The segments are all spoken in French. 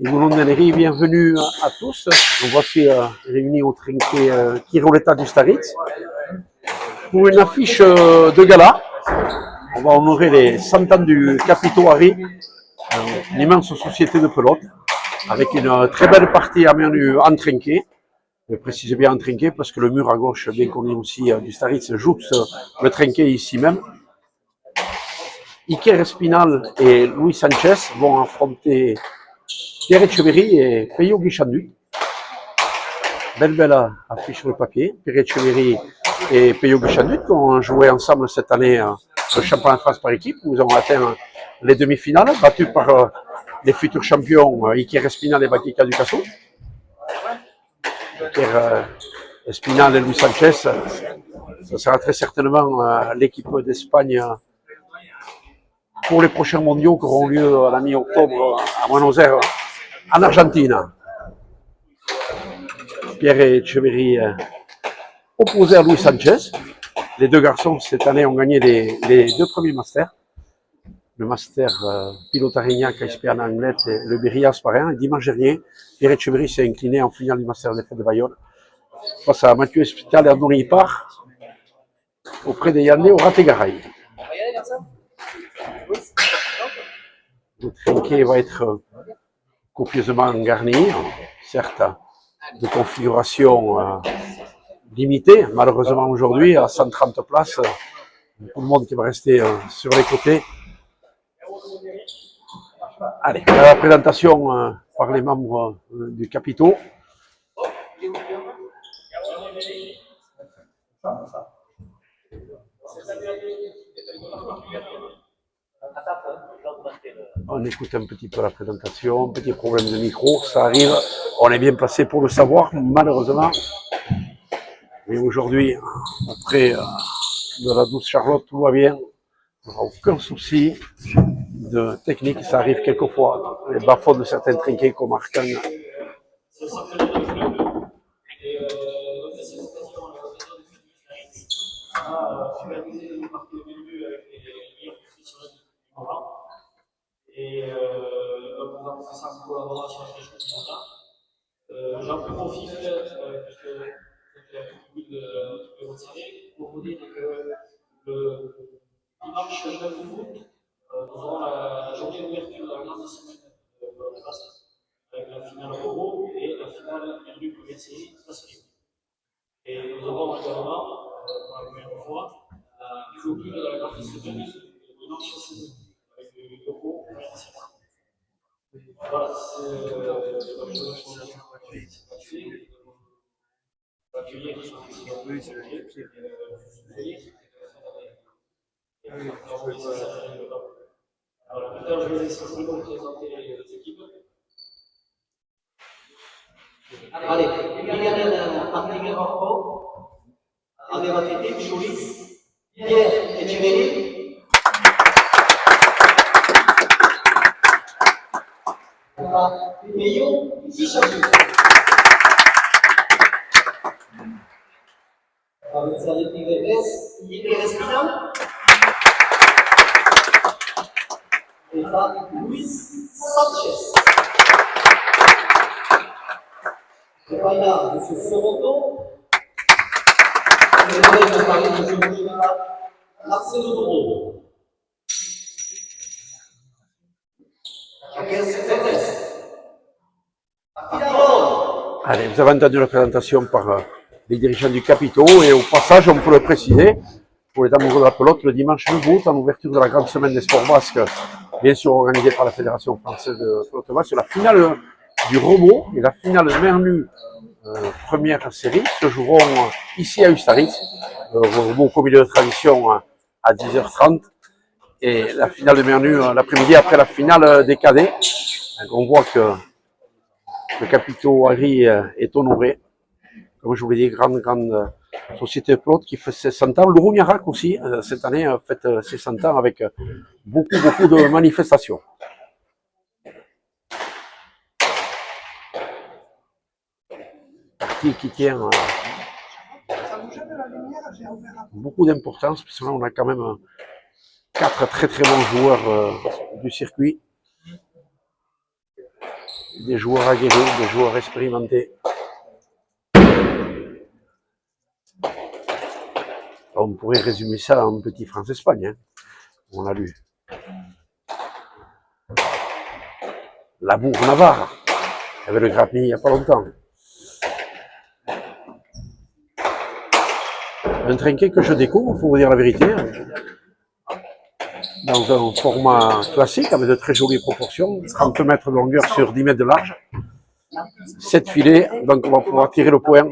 Nous voulons donner bienvenue à tous. Nous voici réunis au trinquet Chiroletta du Staritz pour une affiche de gala. On va honorer les 100 ans du Capitaux Harry, une immense société de pelote, avec une très belle partie à menu en trinquet. Je précise bien en trinquet parce que le mur à gauche, bien connu aussi du Staritz, jouxte le trinquet ici même. Iker Espinal et Luis Sanchez vont affronter Pierre Etcheverry et Peyo Guichandu. Belle affiche sur le papier. Pierre Etcheverry et Peyo Guichandu qui ont joué ensemble cette année le championnat de France par équipe. Nous avons atteint les demi-finales, battus par les futurs champions Iker Espinal et Batika Ducasso. Iker Espinal et Luis Sanchez, ça sera très certainement l'équipe d'Espagne pour les prochains mondiaux qui auront lieu à la mi-octobre à Buenos Aires, en Argentine. Pierre Etcheverry opposé à Luis Sanchez. Les deux garçons, cette année, ont gagné les deux premiers masters. Le master Pilote-Arignac à Ispiana-Anglet et le Berias par un. Et dimanche dernier, Pierre Etcheverry s'est incliné en finale du master des Fêtes de Bayonne face à Mathieu Espital et Andoni Ipar auprès des Yandé au Rategaray. Le trinquet va être copieusement garni, certes de configuration limitée, malheureusement aujourd'hui à 130 places, tout le monde qui va rester sur les côtés. Allez, la présentation par les membres du Capitaux. On écoute un petit peu la présentation, petit problème de micro, ça arrive, on est bien placé pour le savoir, malheureusement. Mais aujourd'hui, auprès de la douce Charlotte, tout va bien, il n'y aura aucun souci de technique, ça arrive quelquefois, les bas-fonds de certains trinquets comme Arcan. Et nous avons fait ça en collaboration avec les championnats. J'en profite, puisque vous êtes public de votre série, pour vous dire que le dimanche 9 août, nous aurons la journée d'ouverture de la grande semaine de la classe, avec la finale Euro et la finale du première série, ça c'est. Et nous aurons également, pour la première fois, la clôture de la grande semaine le dimanche 16 août. Avec le logo, voilà, c'est alors, maintenant, je vais laisser simplement présenter les équipes. Allez, Miguel Martínez Rojo, Adebatete, Cholis, Pierre Etcheverry, Peyo Guichandu. Avec sa livresse, Iker Espinal. Et là, Luis Sanchez. Et là, M. Soroto. Et là, je vais parler de M. Marcelo Doro. Allez, vous avez entendu la présentation par les dirigeants du Capitaux et au passage, on peut le préciser, pour les amoureux de la pelote, le dimanche 9 août, en ouverture de la grande semaine des sports basques, bien sûr organisée par la Fédération française de pelote basque, la finale du Romo et la finale de mer nue première série se joueront ici à Ustaritz, Romo au milieu de tradition à 10h30 et la finale de mer nue l'après-midi après la finale des cadets. Donc on voit que le Capitaux Harry est honoré. Comme je vous l'ai dit, grande société de pelote qui fait ses 100 ans. Le Rougnac aussi, cette année, fête ses 100 ans avec beaucoup de manifestations. Partie qui tient beaucoup d'importance, parce que là, on a quand même 4 très bons joueurs du circuit. des joueurs aguerris, des joueurs expérimentés. On pourrait résumer ça en petit France-Espagne, hein. On a lu. La Bourg-Navarre, avec le Grapny il n'y a pas longtemps. Un trinquet que je découvre, pour vous dire la vérité, dans un format classique, avec de très jolies proportions, 30 mètres de longueur sur 10 mètres de large, 7 filets, donc on va pouvoir tirer le point.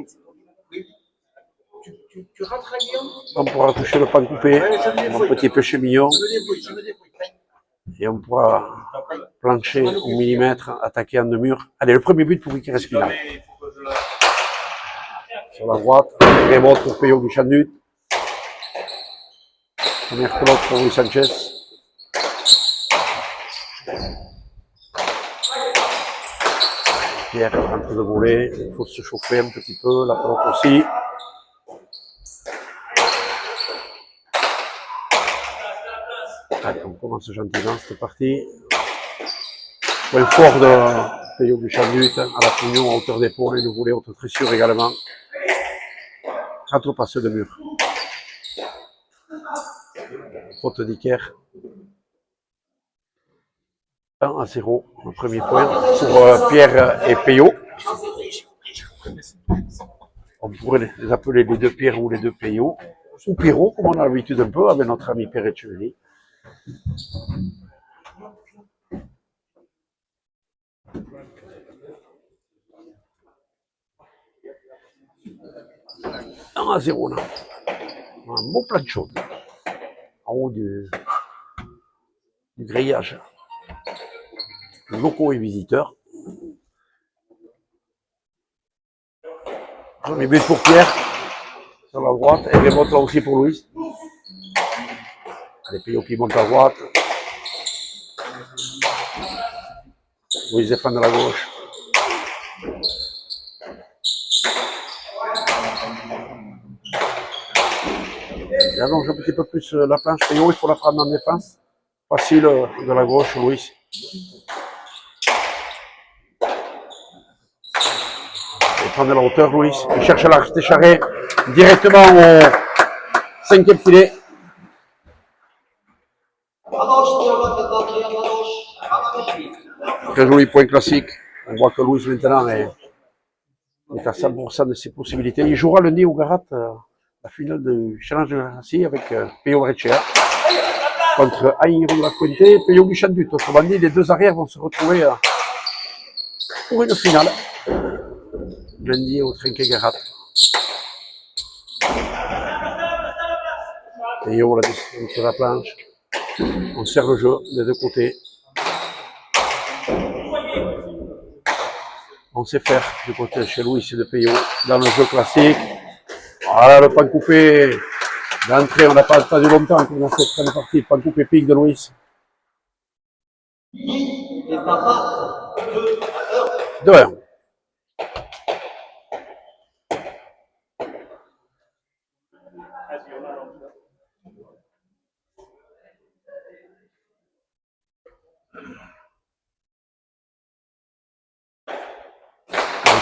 On pourra toucher le pan coupé, mon petit péché mignon, et on pourra plancher au millimètre, attaquer en deux murs. Allez, le premier but pour qui reste final. Sur la droite, remonte pour Peyo Guichandu. Première pelote pour Louis Sanchez. Pierre est en train de voler, il faut se chauffer un petit peu, la pelote aussi. Allez, on commence gentiment, c'est parti. Point fort de Peyo Guichandu, à la pignon, à hauteur d'épaule, et le volet haute tressure également. 4 passes de mur. Faute d'Iker. 1-0, le premier point pour Pierre et Peyo. On pourrait les appeler les deux Pierre ou les deux Peyo, ou Pierrot, comme on a l'habitude un peu avec notre ami Pierre Etcheverry. À 0 là. Un beau plat de chaude en haut du grillage. Locaux et visiteurs. Premier but pour Pierre sur la droite et remonte là aussi pour Louis. Allez, Peyo qui monte à droite. Louis défend de la gauche. Il allonge un petit peu plus la planche. Peyo, il faut la prendre en défense. Facile de la gauche, Louis. Il prend de la hauteur, Louis. Il cherche à la Técharé directement au 5e filet. Très joli point classique. On voit que Louis maintenant est à 100% de ses possibilités. Il jouera lundi au Garat, la finale du Challenge de Rassi avec Peyo Breccia contre Aïro de la Fuente et Peyo Guichandu. Autrement dit, les deux arrières vont se retrouver pour une finale lundi au Trinquet Garat. Peyo la descente sur la planche. On sert le jeu des deux côtés. On sait faire du côté chez Louis et de Peyo dans le jeu classique. Voilà le pan coupé d'entrée, on n'a pas attendu longtemps qu'on a cette première partie. Pan coupé pique de Louis. 2-1.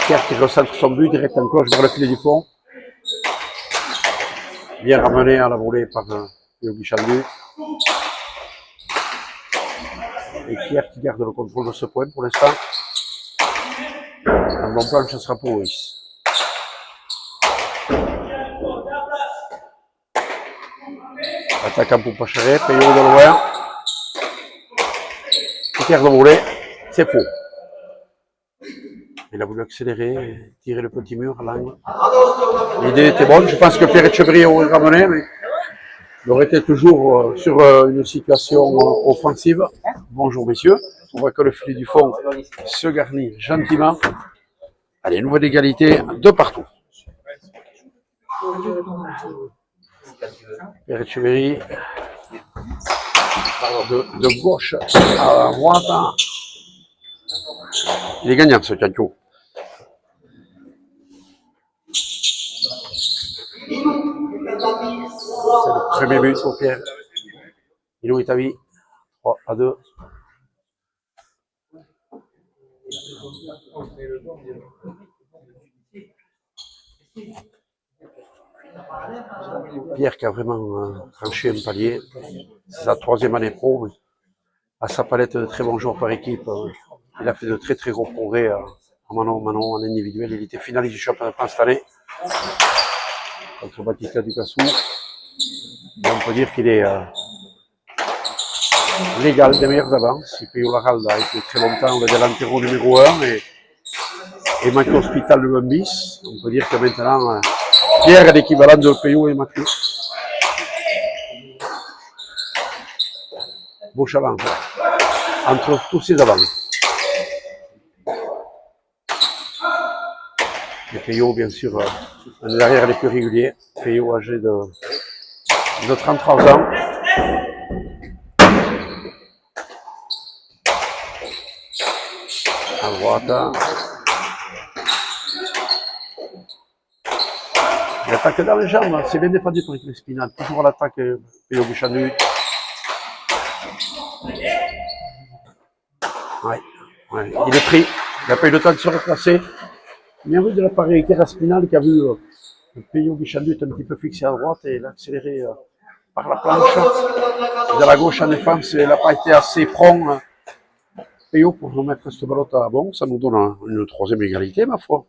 Pierre qui recentre son but, direct en cloche vers le filet du fond. Bien ramené à la volée par Peyo Guichandu. Et Pierre qui garde le contrôle de ce point pour l'instant. Un bon plan, ce sera pour Louis. Attaquant pour Pacharet, Peyo de loin. Pierre de volée, c'est faux. Il a voulu accélérer, tirer le petit mur à l'angle. L'idée était bonne. Je pense que Pierre Etcheverry aurait ramené, mais il aurait été toujours sur une situation offensive. Bonjour messieurs. On voit que le filet du fond se garnit gentiment. Allez, nouvelle égalité, 2 partout. Pierre Etcheverry de gauche à droite. Il est gagnant ce Cancho. C'est le premier but pour Pierre. Ilo Itavi, 3-2. Pierre qui a vraiment franchi un palier. C'est sa 3e année pro. À sa palette de très bons joueurs par équipe, il a fait de très gros progrès en Manon, en individuel. Il était finaliste du championnat de France cette année contre Baptista Ducassou. Et on peut dire qu'il est l'égal des meilleurs avances. Peyo Laralde a été très longtemps le delantero numéro 1 et Mathieu Hospital le 1 bis. On peut dire que maintenant, Pierre est l'équivalent de Peyo et Mathieu. Beau challenge entre tous ces avants. Et Peyo, bien sûr, un des arrières les plus réguliers. Peyo âgé de 33 ans. À droite. Il attaque dans les jambes, c'est bien défendu pour l'équipe Espinal. Toujours à l'attaque, Peyo Guichandu. Ouais. Il est pris, il n'a pas eu le temps de se replacer. Bien vu de l'appareil Kera Spinal qui a vu Peyo Guichandu est un petit peu fixé à droite et il a accéléré par la planche. De la gauche en défense, il n'a pas été assez prompt. Peyo pour nous mettre cette balle à bon, ça nous donne une 3e égalité, ma foi.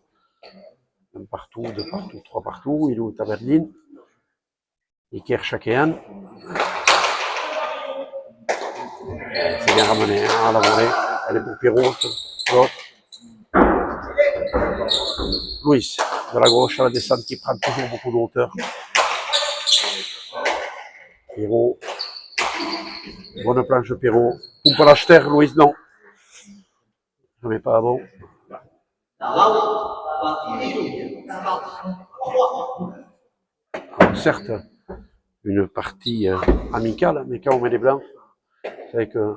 Un partout, 2 partout, 3 partout, il est à Berlin. Iker Chakéan. C'est bien ramené à la volée. Elle est pour Pierrot. Louis, de la gauche à la descente qui prend toujours beaucoup de hauteur. Pierrot. Bonne planche de Pierrot. Poupe à l'acheter, Louis, non. Je ne mets pas à bon. Alors, certes, une partie amicale, mais quand on met les blancs, c'est vrai que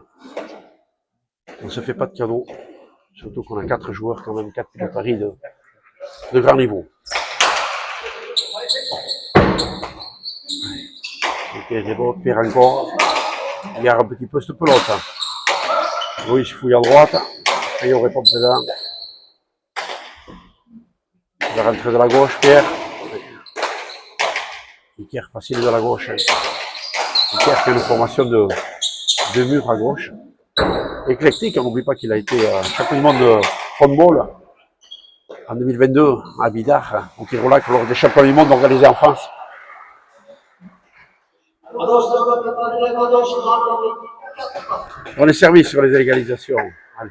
on ne se fait pas de cadeau. Surtout qu'on a 4 joueurs, quand même, 4 pilotes Paris de grand niveau. Ok, Pierre encore. Il garde un petit peu cette pelote. Louis fouille à droite. Et il répond présent. Il va rentrer de la gauche, Pierre. Iker facile de la gauche. Iker qui a une formation de mur à gauche. Éclectique, on n'oublie pas qu'il a été champion du monde de football en 2022 à Bidar, au Kirolac, lors des championnats du monde organisés en France. On est servi sur les égalisations. Allez.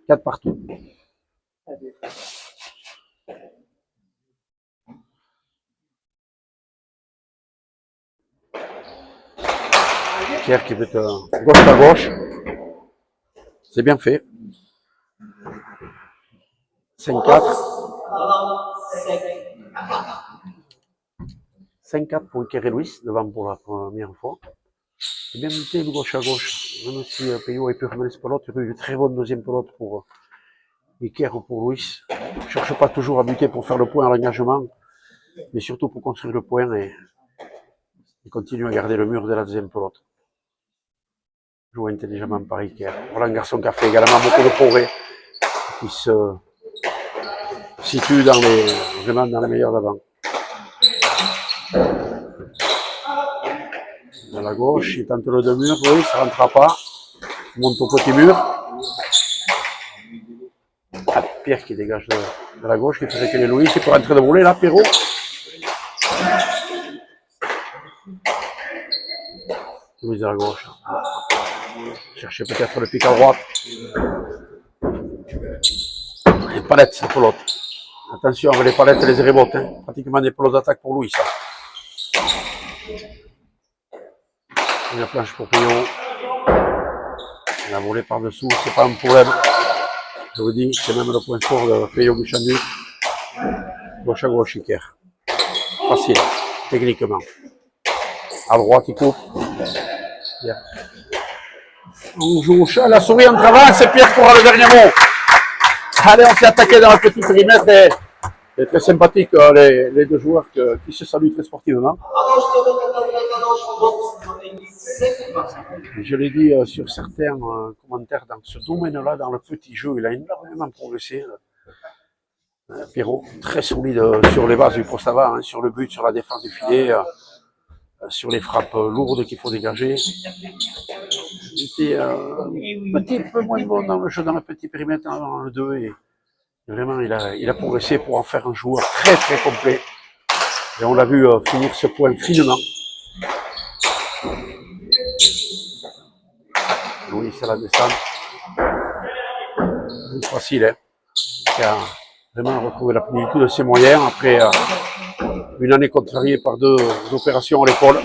4 partout. Pierre qui veut gauche à gauche. C'est bien fait. 5-4. 5-4 pour Iker et Louis, devant pour la première fois. C'est bien monté de gauche à gauche. Même si Peyo a pu ramener ce pelote, il y a eu une très bonne deuxième pelote pour Iker ou pour Louis. On ne cherche pas toujours à buter pour faire le point à l'engagement, mais surtout pour construire le point et continuer à garder le mur de la deuxième pelote. Joue intelligemment par Iker. Voilà un garçon qui a fait également beaucoup de progrès, qui se situe vraiment dans les meilleurs d'avant. De la gauche, il tente le 2 murs, oui, ça ne rentrera pas. Il monte au petit mur. Ah, Pierre qui dégage de la gauche, qui fait reculer Louis, il peut rentrer de voler là, Pierrot. Louis de la gauche. Chercher peut-être le pic à droite. Et palette, c'est pelote. Attention avec les palettes et les rebotes. Hein. Pratiquement des pelotes d'attaque pour Louis, ça. Une planche pour Peyo. Il a volé par-dessous, c'est pas un problème. Je vous dis, c'est même le point fort de Peyo Guichandu. Gauche à gauche, Iker. Facile, techniquement. À droite, il coupe. Bien. On joue au chat, la souris en travail, c'est Pierre qui aura le dernier mot. Allez, on s'est attaqué dans la petite périmètre et c'est très sympathique les deux joueurs qui se saluent très sportivement. Je l'ai dit sur certains commentaires dans ce domaine-là, dans le petit jeu, il a énormément progressé. Pierrot, très solide sur les bases du poste avant, hein, sur le but, sur la défense du filet, sur les frappes lourdes qu'il faut dégager. Il était un petit peu moins bon dans le jeu, dans le petit périmètre, dans le 2, et vraiment il a progressé pour en faire un joueur très très complet. Et on l'a vu finir ce point finement. Louis à la descente. C'est facile, hein. Il a vraiment retrouvé la plénitude de ses moyens après une année contrariée par 2 opérations à l'épaule.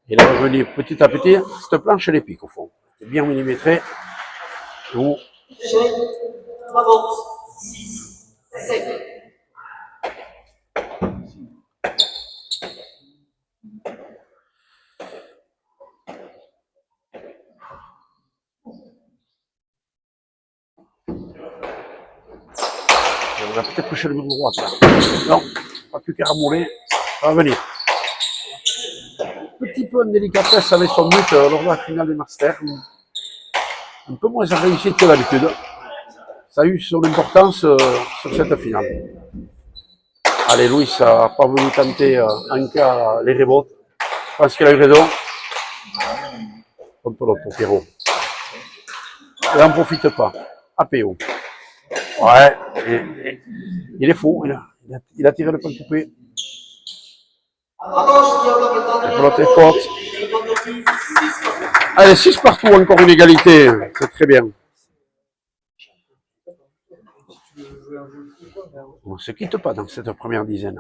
Il est revenu petit à petit. Cette planche, elle est pique au fond. C'est bien millimétré. Donc, on va peut-être coucher le mur droit là. Non, pas plus caramoler. Ça va venir. Petit peu de délicatesse avec son but lors de la finale des Masters. Un peu moins en réussite que d'habitude. Ça a eu son importance sur cette finale. Allez, Louis n'a pas voulu tenter en cas les rebotes. Je pense qu'il a eu raison. Contre l'autre pour Pierrot. Il n'en profite pas. APO. Ouais, il est fou. Il a tiré le point coupé. La pelote est forte. Allez, 6 partout, encore une égalité. C'est très bien. On ne se quitte pas dans cette première dizaine.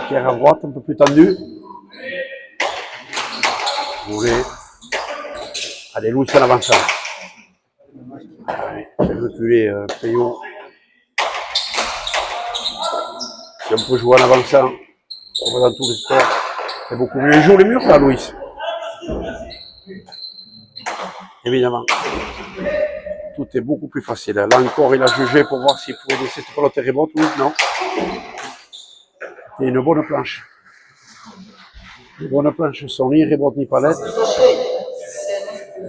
Pierre à droite, un peu plus tendu. Voulez. Allez, Louis en avançant. Allez, fait reculer Payot. Si on peut jouer en avançant, on va dans tous les sports. C'est beaucoup mieux. Il joue les murs là, Louis. Évidemment. Tout est beaucoup plus facile. Là encore, il a jugé pour voir s'il pouvait laisser cette pelote rebote. Oui, non. C'est une bonne planche. Les bonnes planches sont ni rebote ni palette.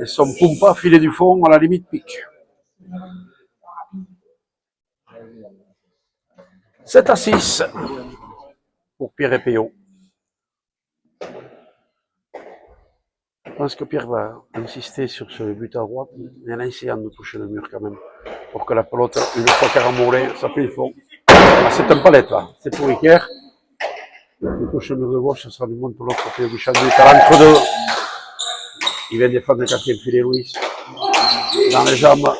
Et son pompa filet du fond à la limite pique. 7-6 pour Pierre et Payot. Je pense que Pierre va insister sur ce but à droite, mais en essayant de toucher le mur quand même, pour que la pelote, une fois carambolée, ça fait le fond. Ah, c'est un palette là, c'est pour Iker. Il touche le mur de gauche, ça sera du monde pour l'autre côté du champ. À l'entre-deux, il vient défendre le 4e filet, Louis. Dans les jambes.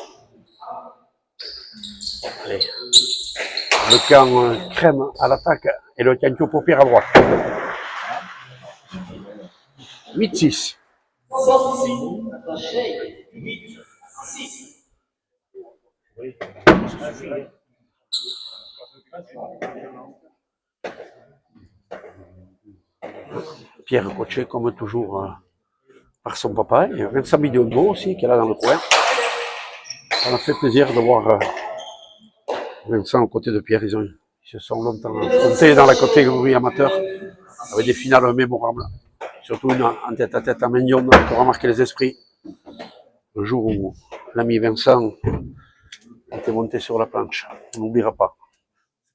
Allez. Le camp crème à l'attaque et le canto pour Pierre à droite. 8-6. Pierre coaché comme toujours par son papa. Il y a Vincent Bidionneau aussi qui est là dans le coin. Ça m'a fait plaisir de voir Vincent aux côtés de Pierre. Ils se sont longtemps affrontés dans la catégorie amateur avec des finales mémorables. Surtout une en tête-à-tête à Mignon pour remarquer les esprits. Le jour où l'ami Vincent était monté sur la planche. On n'oubliera pas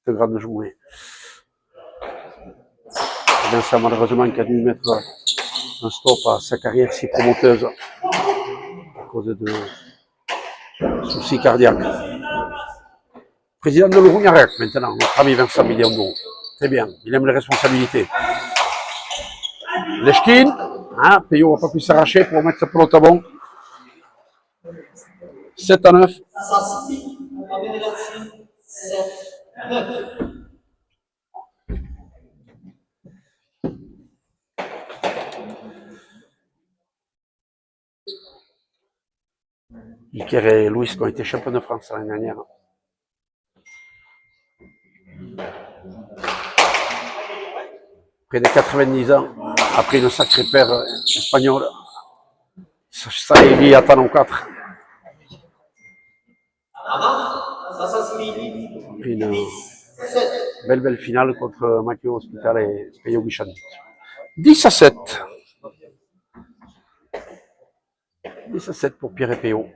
cette grande journée. Vincent, malheureusement, qui a dû mettre un stop à sa carrière si promoteuse à cause de soucis cardiaques. Président de l'Ourouniarec maintenant, notre ami Vincent Bidionneau. Très bien, il aime les responsabilités. Lechkin, hein, Payot n'a pas pu s'arracher pour mettre sa pelote à bon. 7-9. Iker et Louis qui ont été champions de France l'année dernière. Près de 90 ans, après une sacrée paire espagnole. Saïli attend au 4. Une Belle finale contre Matteo Hospital et Peyo Guichandit. 10-7. 10-7 pour Pierre et Peyo.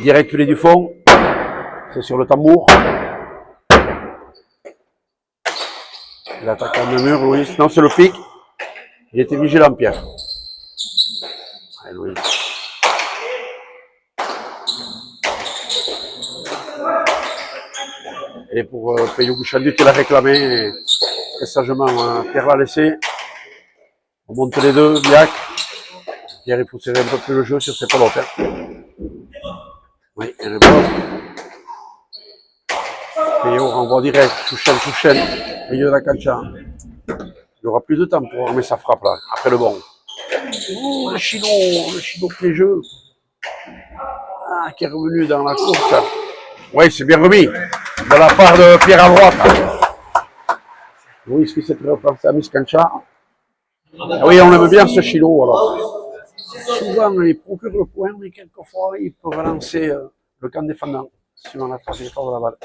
Direct filet du fond. C'est sur le tambour. Il attaque à le mur, Louis. Non, c'est le pic. Il était vigilant, Pierre. Allez, Louis. Et pour Peyo Guichandit, il a réclamé. Très sagement, Pierre l'a laissé. On monte les deux, Biac. Pierre, il faut serrer un peu plus le jeu sur ses pelotes. Oui, il rebote. Peyo renvoie direct, Chouchen, milieu de la cancha. Il aura plus de temps pour remettre sa frappe là, après le bon. Oh, le Chino piégeux. Ah, qui est revenu dans la course. Oui, c'est bien remis. De la part de Pierre à droite. Oui, ce qui s'est repensé à Miss Cancha. Ah oui, on aime bien ce Chino alors. Souvent, il procure le point, mais quelquefois, il peut relancer le camp défendant, suivant la trajectoire de la balle,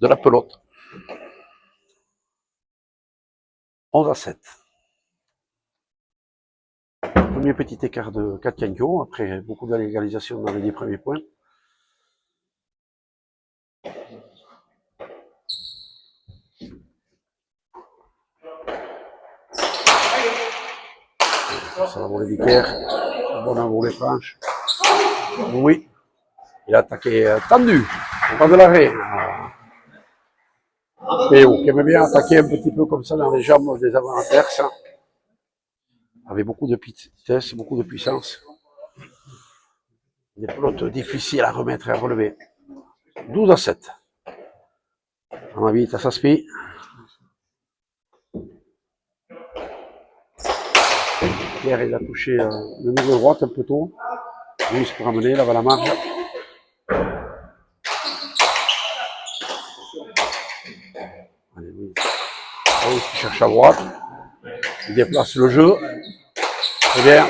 de la pelote. 11-7. Premier petit écart de 4 Kankyo, après beaucoup de l'égalisation dans les 10 premiers points. Ça va voler d'Iker. Bon à voler franche. Oui. Il a attaqué tendu. Pas de l'arrêt. Péo, qui aimait bien attaquer un petit peu comme ça dans les jambes des avant-adverses. Avec beaucoup de vitesse, beaucoup de puissance. Des pelotes difficiles à remettre et à relever. 12-7. On invite à Saspi. Pierre, il a touché le mur de droite un peu tôt. Lui, il se peut ramener, là va la marge. Allez, oui. Il cherche à droite. Il déplace le jeu. Très bien.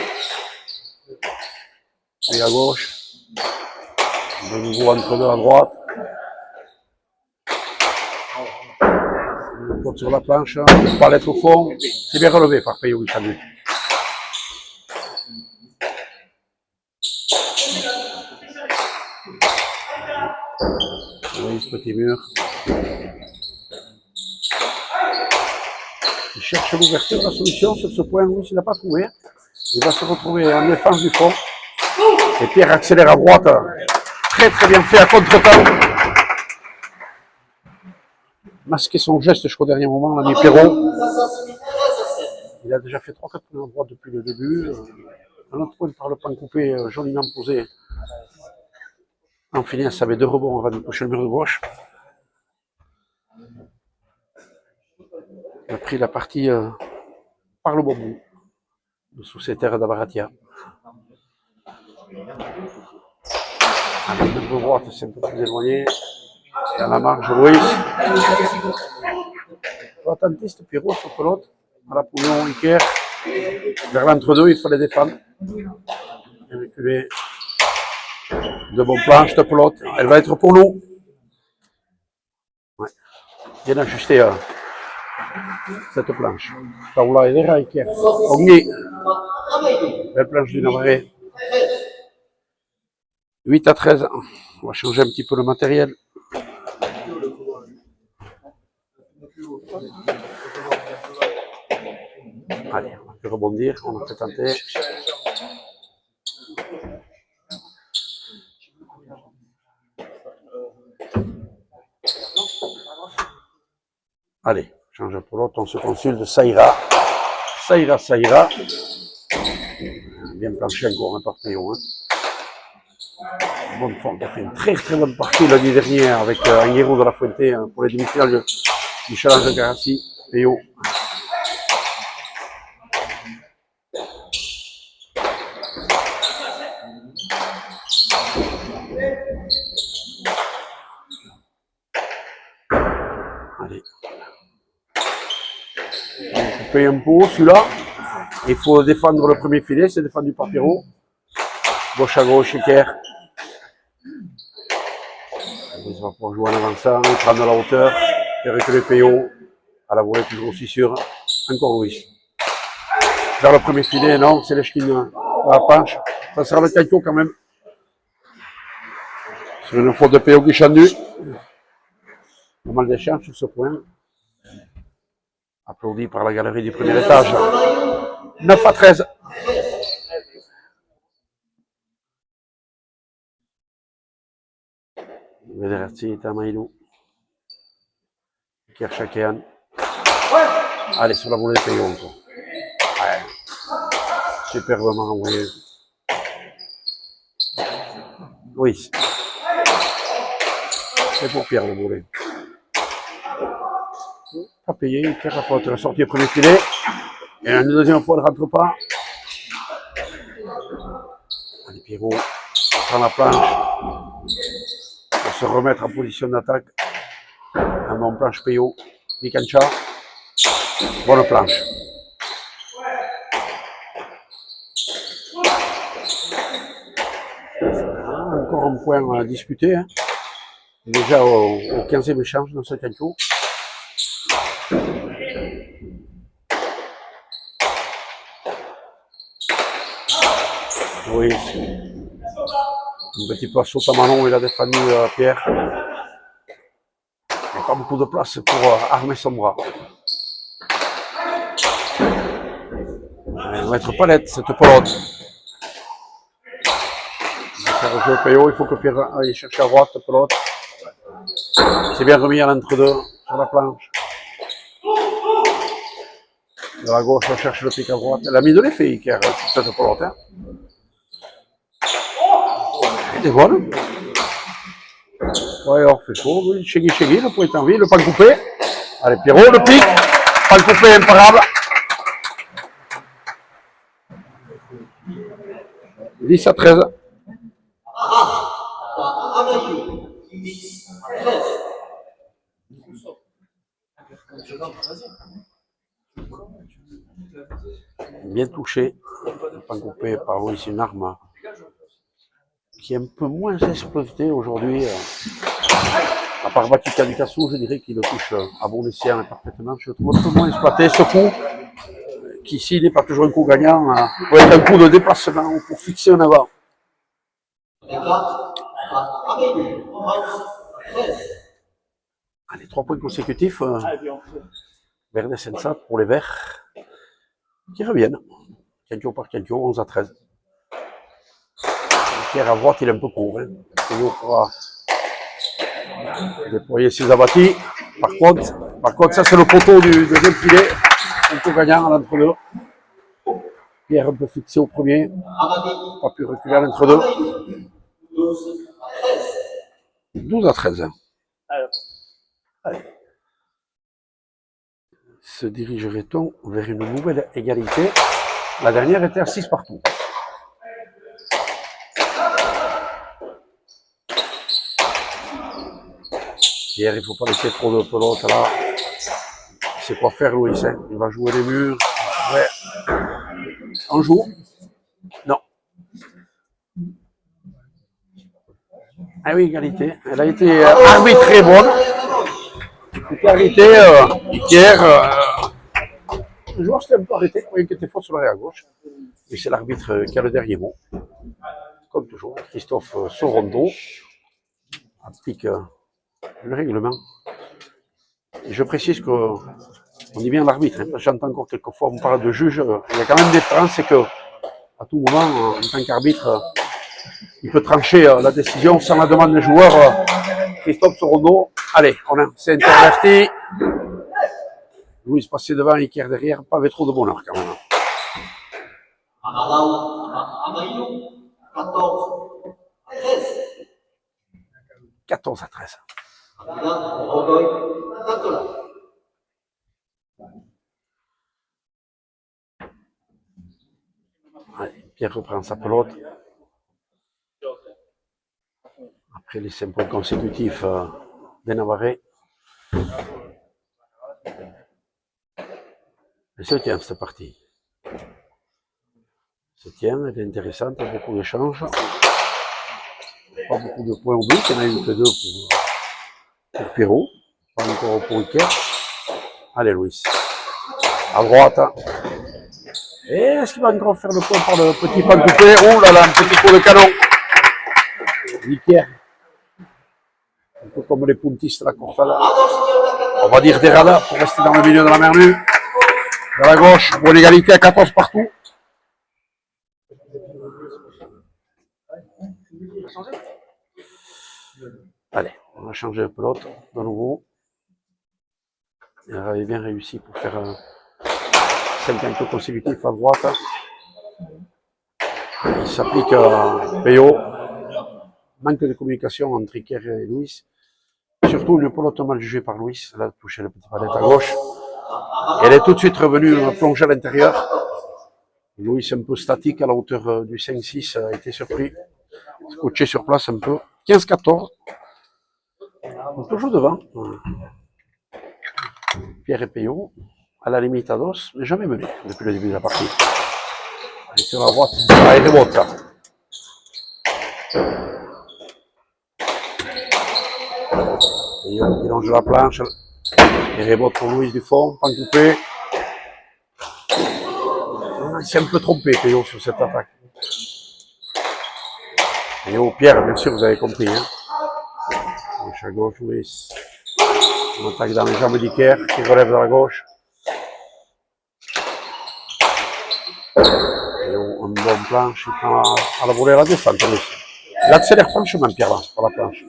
Et à gauche. De nouveau entre deux à droite. Il sur la planche. Palette au fond. C'est bien relevé par Peyo Guichandit. Oui, ce petit mur. Il cherche l'ouverture, la solution sur ce point. Louis, il n'a pas trouvé. Il va se retrouver en défense du fond. Et Pierre accélère à droite. Très bien fait à contre-temps. Masquer son geste jusqu'au dernier moment, l'ami Perrault. Il a déjà fait 3-4 points à droite depuis le début. Un autre point par le pan coupé, joliment posé. En finesse, ça avait 2 rebonds avant de toucher le mur de gauche. Il a pris la partie par le bon bout, de sous ces terres d'Avaratia. Le mur de droite, c'est un peu plus éloigné. Et à la marge, Louis. Attentiste, Pierrot sur pelote. À la Pouillon, Iker. Vers l'entre-deux, il fallait défendre. Et reculer. De bon planche de pelote. Elle va être pour nous. Ouais. Bien ajusté cette planche. Taoula et Lera, Iker. Ogni. Belle planche du Navarrais. 8-13. On va changer un petit peu le matériel. Allez, on va faire rebondir, on a fait tenter. Allez, change pour l'autre, on se consulte. Ça ira. Bien planché encore, hein, par Péo. Bonne forme, il a fait une très bonne partie l'année dernière avec Anguero de la Fuente pour les demi-finales du challenge de Garassi. Péo. Allez. On paye un pot, celui-là. Il faut défendre le premier filet, c'est défendu par Pierrot. Gauche à gauche, Iker. Louis va pouvoir jouer en avançant, prendre de la hauteur, faire reculer Peyo. À la volée, toujours aussi sûr. Encore Louis. Vers le premier filet, non, c'est Lechkin à la planche. Ça sera le Caïco quand même. Sur une faute de Peyo qui chante nu. Pas mal d'échanges sur ce point. Applaudi par la galerie du premier étage. 9-13. Vederci est à Maïlou. Kerchakean. Allez, sur la volée de Peyo encore. Ouais. Superbement envoyé. Oui. C'est pour Pierre le volet. Pas payé, Pierre apporte la sortie au premier filet. Et une deuxième fois, il ne rentre pas. Allez, Pierrot prend la planche pour se remettre en position d'attaque. Un bon planche Peyo. Vikancha. Bonne planche. Encore un point à disputer. Hein. Déjà au 15e échange dans ce Caïco. Oui. Un petit peu saut à Manon, il a défendu Pierre. Il n'y a pas beaucoup de place pour armer son bras. Il va être palette, cette pelote. Faire jouer Peyo, il faut que Pierre aille chercher à droite, pelote. C'est bien remis à l'entre-deux sur la planche. De la gauche, on cherche le pic à droite. Elle a mis de l'effet, Iker, sur cette pelote. Hein. Elle est bonne. Ouais, alors, fait chaud. Oui. Chegui, le point est en vie, le pan coupé. Allez, Pierrot, le pic. Pan coupé, imparable. 10-13. Bien touché. Le pan coupé par Louis, une arme qui est un peu moins exploitée aujourd'hui. À part Vatica du Cassou, je dirais qu'il le touche à bon escient parfaitement. Je trouve un peu moins exploité ce coup, qui ici n'est pas toujours un coup gagnant, peut être un coup de déplacement ou pour fixer en avant. Allez, 3 points consécutifs. Verde Sensat pour les Verts, qui reviennent. Cadio par Cadio, 11-13. Pierre à droite, il est un peu court. Hein. Cadio pourra déployer ses abattis. Par contre, ça c'est le poteau du deuxième filet. Un coup gagnant à l'entre-deux. Pierre un peu fixé au premier. Pas pu reculer à l'entre-deux. 12-13. Allez. Se dirigerait-on vers une nouvelle égalité? La dernière était à 6 partout. Pierre, il ne faut pas laisser trop de pelote là. Il sait quoi faire, Louis. Hein. Il va jouer les murs. Ouais. On joue? Non. Ah oui, égalité. Elle a été arbitrée bonne. Égalité, Iker. Le joueur s'était un peu arrêté. Oui, qui était fort sur l'arrière gauche. Et c'est l'arbitre qui a le dernier mot. Comme toujours, Christophe Sorondo applique le règlement. Et je précise qu'on dit bien l'arbitre. Hein, j'entends encore quelquefois, on parle de juge. Il y a quand même des différences, c'est que à tout moment, en tant qu'arbitre, il peut trancher la décision sans la demande des joueurs. Christophe Sorondo, allez, c'est interverti. Louis passait devant, Iker derrière, pas avec trop de bonheur quand même. 14-13. Allez, Pierre reprend sa pelote. Après les 5 points consécutifs des Navarrais. Elle se tient cette partie. Se tient, elle est intéressante, beaucoup d'échanges. pas beaucoup de points au but. Il y en a eu que 2 pour Pierrot. Pas encore pour Iker. Allez, Louis. À droite. Et est-ce qu'il va encore faire le point par le petit pan coupé? Oh là là, un petit coup de canon. Iker. Un peu comme les puntistes de la Cortada. On va dire des radars pour rester dans le milieu de la mer nue. De la gauche, pour l'égalité à 14 partout. Allez, on va changer de pelote de nouveau. Il avait bien réussi pour faire 50 consécutifs à droite. Il s'applique à Peyo. Manque de communication entre Iker et Louis. Surtout une pelote mal jugée par Louis. Elle a touché le petit palette à gauche. Et elle est tout de suite revenue plonger à l'intérieur. Louis un peu statique à la hauteur du 5-6 a été surpris. Coaché sur place un peu. 15-14. Toujours devant. Pierre et Peyo, à la limite à dos, mais jamais mené depuis le début de la partie. Et sur la droite, il rebote ça. Peyo qui longe la planche. Il rebote pour Louis du fond, pan coupé. Il s'est un peu trompé, Peyo, sur cette attaque. Peyo, Pierre, bien sûr, vous avez compris. Hein. Gauche à gauche, Louis. On attaque dans les jambes d'Iker, qui relève de la gauche. Peyo, un bon planche, il prend à la volée à la descente, Louis. Il accélère franchement, Pierre, là, par la planche.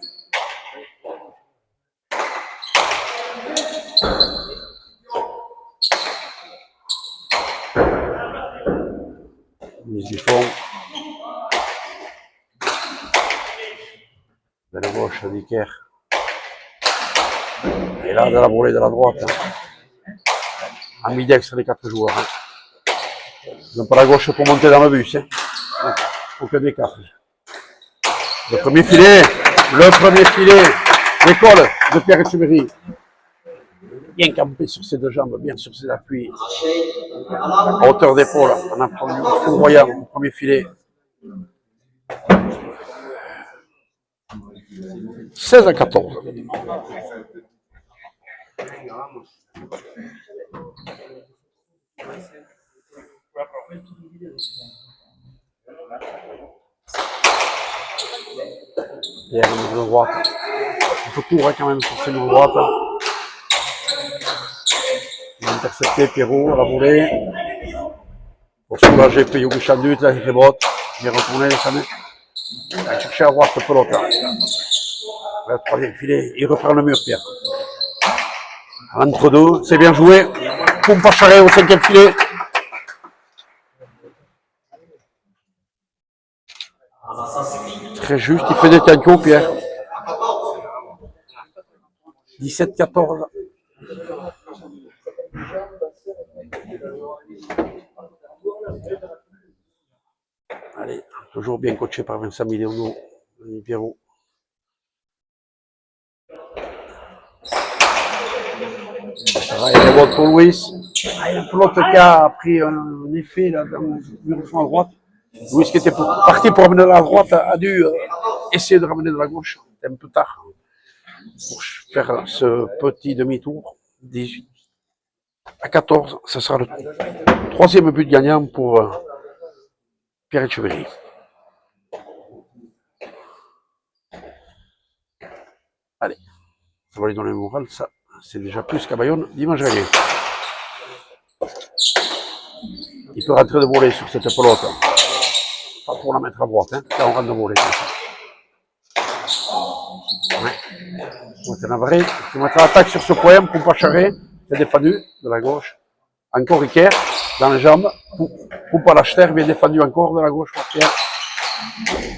Mise du fond. De la gauche d'Iker. Et là, de la volée de la droite. En midi-extra les 4 joueurs. Hein. Ils n'ont pas la gauche pour monter dans le bus. Hein. Aucun écart. Le premier filet l'école de Pierre Etcheverry. Bien campé sur ses 2 jambes, bien sur ses appuis. À hauteur d'épaule, on a pris un fou royal au premier filet. 16-14. Pierre, un de droite. Un peu court hein, quand même sur ses de droite. Il a intercepté Pierrot à la volée. Pour soulager Peyo Bouchandut, là il rebote. Il est retourné, il a cherché à droite le pelote. Le troisième filet, il reprend le mur, Pierre. Entre deux, c'est bien joué. Pompa Charret au 5e filet. Très juste, il fait des tankos, Pierre. 17-14. Allez, toujours bien coaché par Vincent Miliono, Pierrot. Il rebote pour Louis. Le pelote qui a pris un effet là, dans le mur à droite. Louis qui était parti pour ramener de la droite a dû essayer de ramener de la gauche. C'était un peu tard pour faire ce petit demi-tour. 18-14, ce sera le 3e but gagnant pour Pierre Etcheverry. Allez, ça va lui donner le moral, ça c'est déjà plus qu'à Bayonne dimanche dernier. Il peut rentrer de voler sur cette pelote. Pas pour la mettre à droite, hein, là on rentre de voler. Ouais. Navarrete qui mettra l'attaque sur ce point pour pas charrer. C'est défendu de la gauche. Encore Iker dans les jambes. Pour pas l'acheter, bien défendu encore de la gauche par Pierre.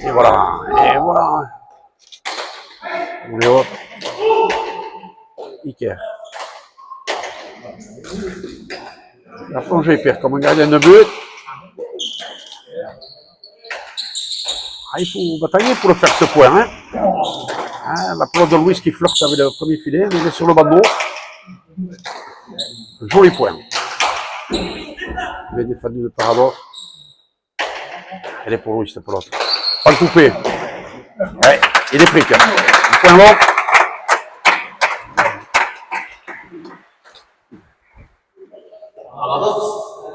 Et voilà. Et voilà. On est haut. Iker. Il a plongé Pierre comme un gardien de but. Ah, il faut batailler pour le faire ce point. Hein. Ah, la pelote de Louis qui flirte avec le premier filet, il est sur le bandeau. Joli point. Il est défendu de part à d'autre. Elle est pour Louis cette pelote. Pas le coupé. Ouais, il est pris. Un point long. À la boxe,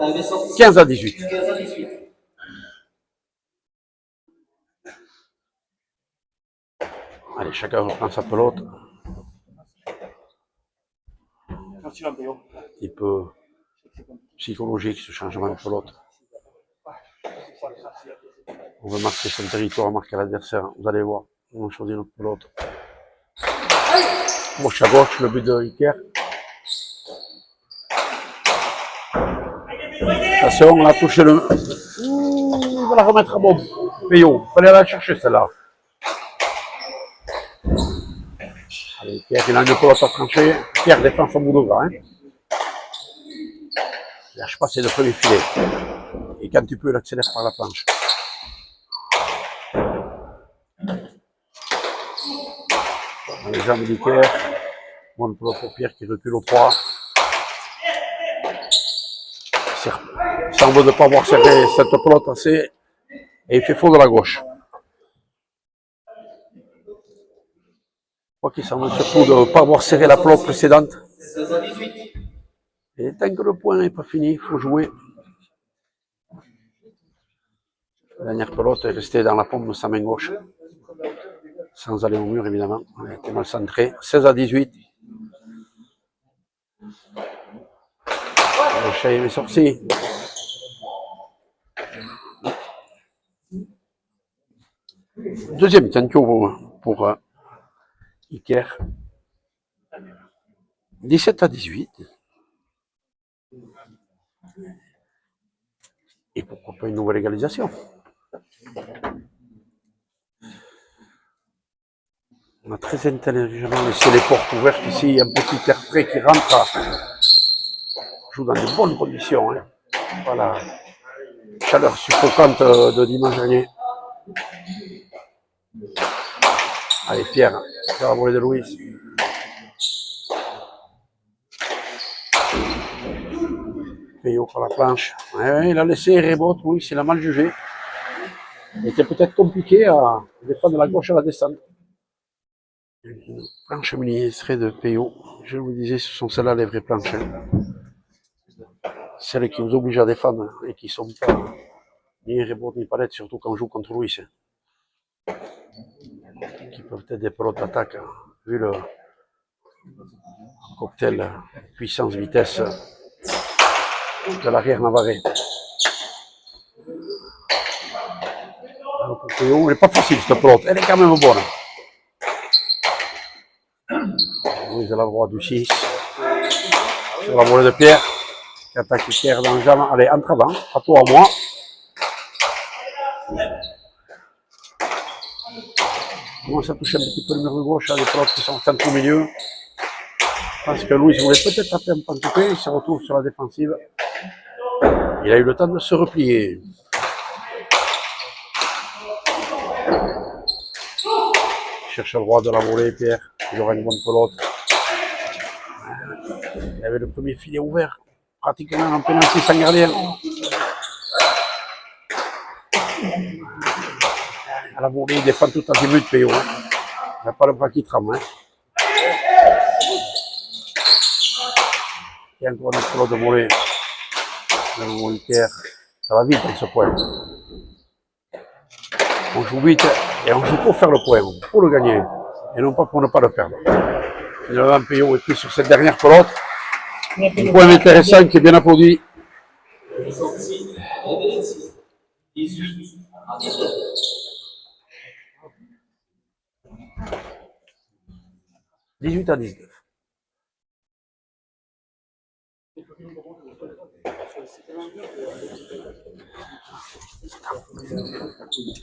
elle avait sorti 15 à 18. 15 à 18. Allez, chacun reprend sa pelote. Un petit peu psychologique ce changement de pelote. On veut marquer son territoire, marquer l'adversaire. Vous allez voir, on va choisir notre pelote. Gauche à gauche, le but de Iker. Attention, on a touché le... Il va la remettre à bon. Peyo, il fallait la chercher celle-là. Allez, Pierre, il a une pelote à trancher. Pierre défend son bout de gras. Hein. Il lâche pas, c'est le premier filet. Et quand tu peux, il accélère par la planche. Dans les jambes d'Iker. Bonne pelote pour Pierre qui recule au 3. Il semble ne pas avoir serré cette pelote assez. Et il fait faux de la gauche. Je crois qu'il semble surtout de ne pas avoir serré la pelote précédente. 16 à 18. Et tant que le point n'est pas fini, il faut jouer. La dernière pelote est restée dans la paume de sa main gauche. Sans aller au mur, évidemment. Elle a été mal centrée. 16 à 18. Le Chaïm est sorti. Deuxième tentative pour Iker. 17 à 18. Et pourquoi pas une nouvelle égalisation. On a très intelligemment laissé les portes ouvertes ici. Il y a un petit air frais qui rentre. On joue dans de bonnes conditions. Hein. Voilà. Chaleur suffocante de dimanche dernier. Allez, Pierre, sur la volée de Louis. Peyo par la planche. Ouais, il a laissé Rebot, Louis, il a mal jugé. Il était peut-être compliqué à défendre la gauche à la descente. Une planche ministrée de Peyo. Je vous disais, ce sont celles-là les vraies planches. Hein. Celles qui vous obligent à défendre et qui ne sont pas ni Rebot ni palette, surtout quand on joue contre Louis. Hein. Qui peuvent être des pelotes d'attaque, hein, vu le cocktail puissance-vitesse de l'arrière navarrais. Alors pour Peyo, elle n'est pas facile cette pelote, elle est quand même bonne. Louis à la droite du 6. Sur la volée de Pierre. Qui attaque Pierre dans le jambe. Allez, entre avant, à toi, à moi. On commence à toucher un petit peu le mur de gauche, les pelotes qui sont en centre au milieu. Je pense que Louis voulait peut-être taper un pantoufé, il se retrouve sur la défensive. Il a eu le temps de se replier. Il cherche le droit de la volée, Pierre. Il aura une bonne pelote. Il avait le premier filet ouvert, pratiquement en pénalty sans gardien. À la volée, il défend tout à début de Peyo. Hein. Il n'a pas le bras qui tremble. Hein. Il y a encore une pelote de volée. Le Voltaire. Ça va vite dans ce point. On joue vite et on joue pour faire le point, pour le gagner, et non pas pour ne pas le perdre. Finalement, Peyo est pris sur cette dernière pelote. Un point intéressant qui est bien applaudi. 18 à 19. À 19.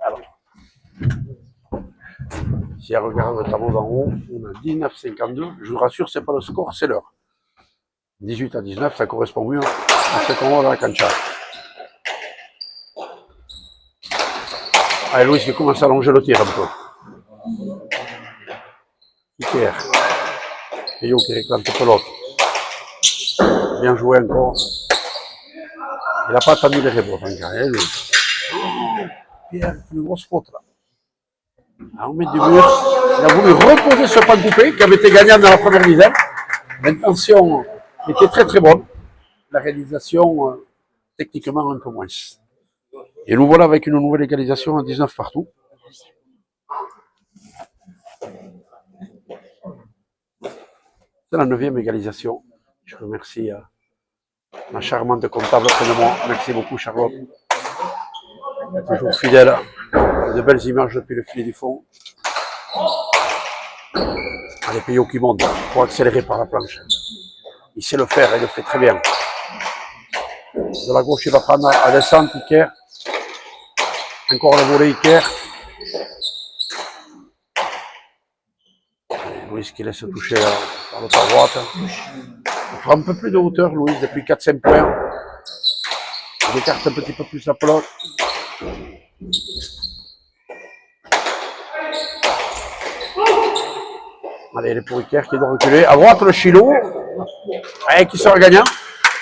Alors, si on regarde le tableau d'en haut, on a 19,52. Je vous rassure, c'est pas le score, c'est l'heure. 18 à 19, ça correspond mieux à ce qu'on voit dans la cancha. Allez, Louis qui commence à allonger le tir un peu. Iker. Peyo qui réclame cette pelote. Bien joué encore. Il n'a pas attendu les rebonds, hein, lui. Pierre fait une grosse faute là. Alors, on met du mur. Il a voulu reposer ce pan coupé qui avait été gagnant dans la première dizaine. L'intention était très très bonne. La réalisation, techniquement, un peu moins. Et nous voilà avec une nouvelle égalisation à 19 partout. C'est la 9e égalisation. Je remercie ma charmante comptable près de moi. Merci beaucoup, Charlotte. Toujours fidèle. De belles images depuis le filet du fond. Les Payot qui montent pour accélérer par la planche. Il sait le faire, il le fait très bien. De la gauche, il va prendre à descente, Iker. Encore la volée, Iker. Louis qui laisse toucher par l'autre droite. Il prend un peu plus de hauteur, Louis, depuis 4-5 points. Il écarte un petit peu plus la pelote. Allez, les pour Iker qui doit reculer. À droite, le Chilo. Allez, qui sera gagnant.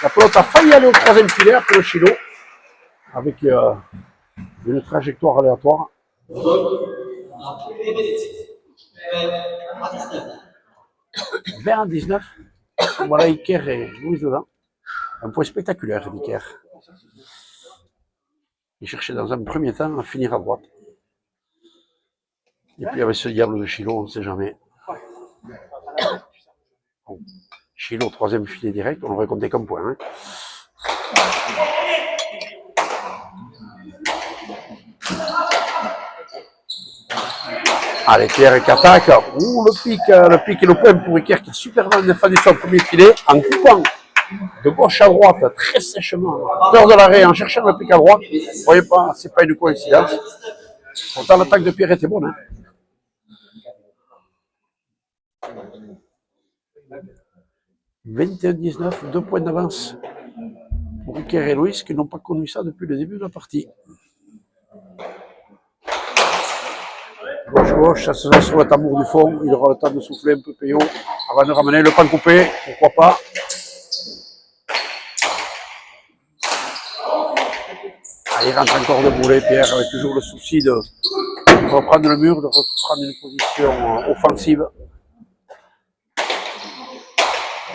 La pelote a failli aller au 3e filet après le Chilo. Avec une trajectoire aléatoire. 20 à 19. Voilà Iker et Louis dedans. Un point spectaculaire d'Iker. Il cherchait dans un premier temps à finir à droite. Et puis avec ce diable de Chilo, on ne sait jamais. Bon. Chilo, 3e filet direct, on aurait compté comme point. Hein. Allez, Pierre qui attaque. Ouh, le pic et le point pour Iker qui a super bien défendu son premier filet en coupant de gauche à droite très sèchement. Peur de l'arrêt en cherchant le pic à droite. Vous voyez pas, c'est pas une coïncidence. Pourtant, l'attaque de Pierre était bonne. Hein. « 21-19, 2 points d'avance pour Iker et Louis qui n'ont pas connu ça depuis le début de la partie. Gauche, ça se lance sur le tambour du fond. Il aura le temps de souffler un peu Payot avant de ramener le pan coupé. Pourquoi pas. Ah, il rentre encore de boulet, Pierre, avec toujours le souci de reprendre le mur, de reprendre une position offensive.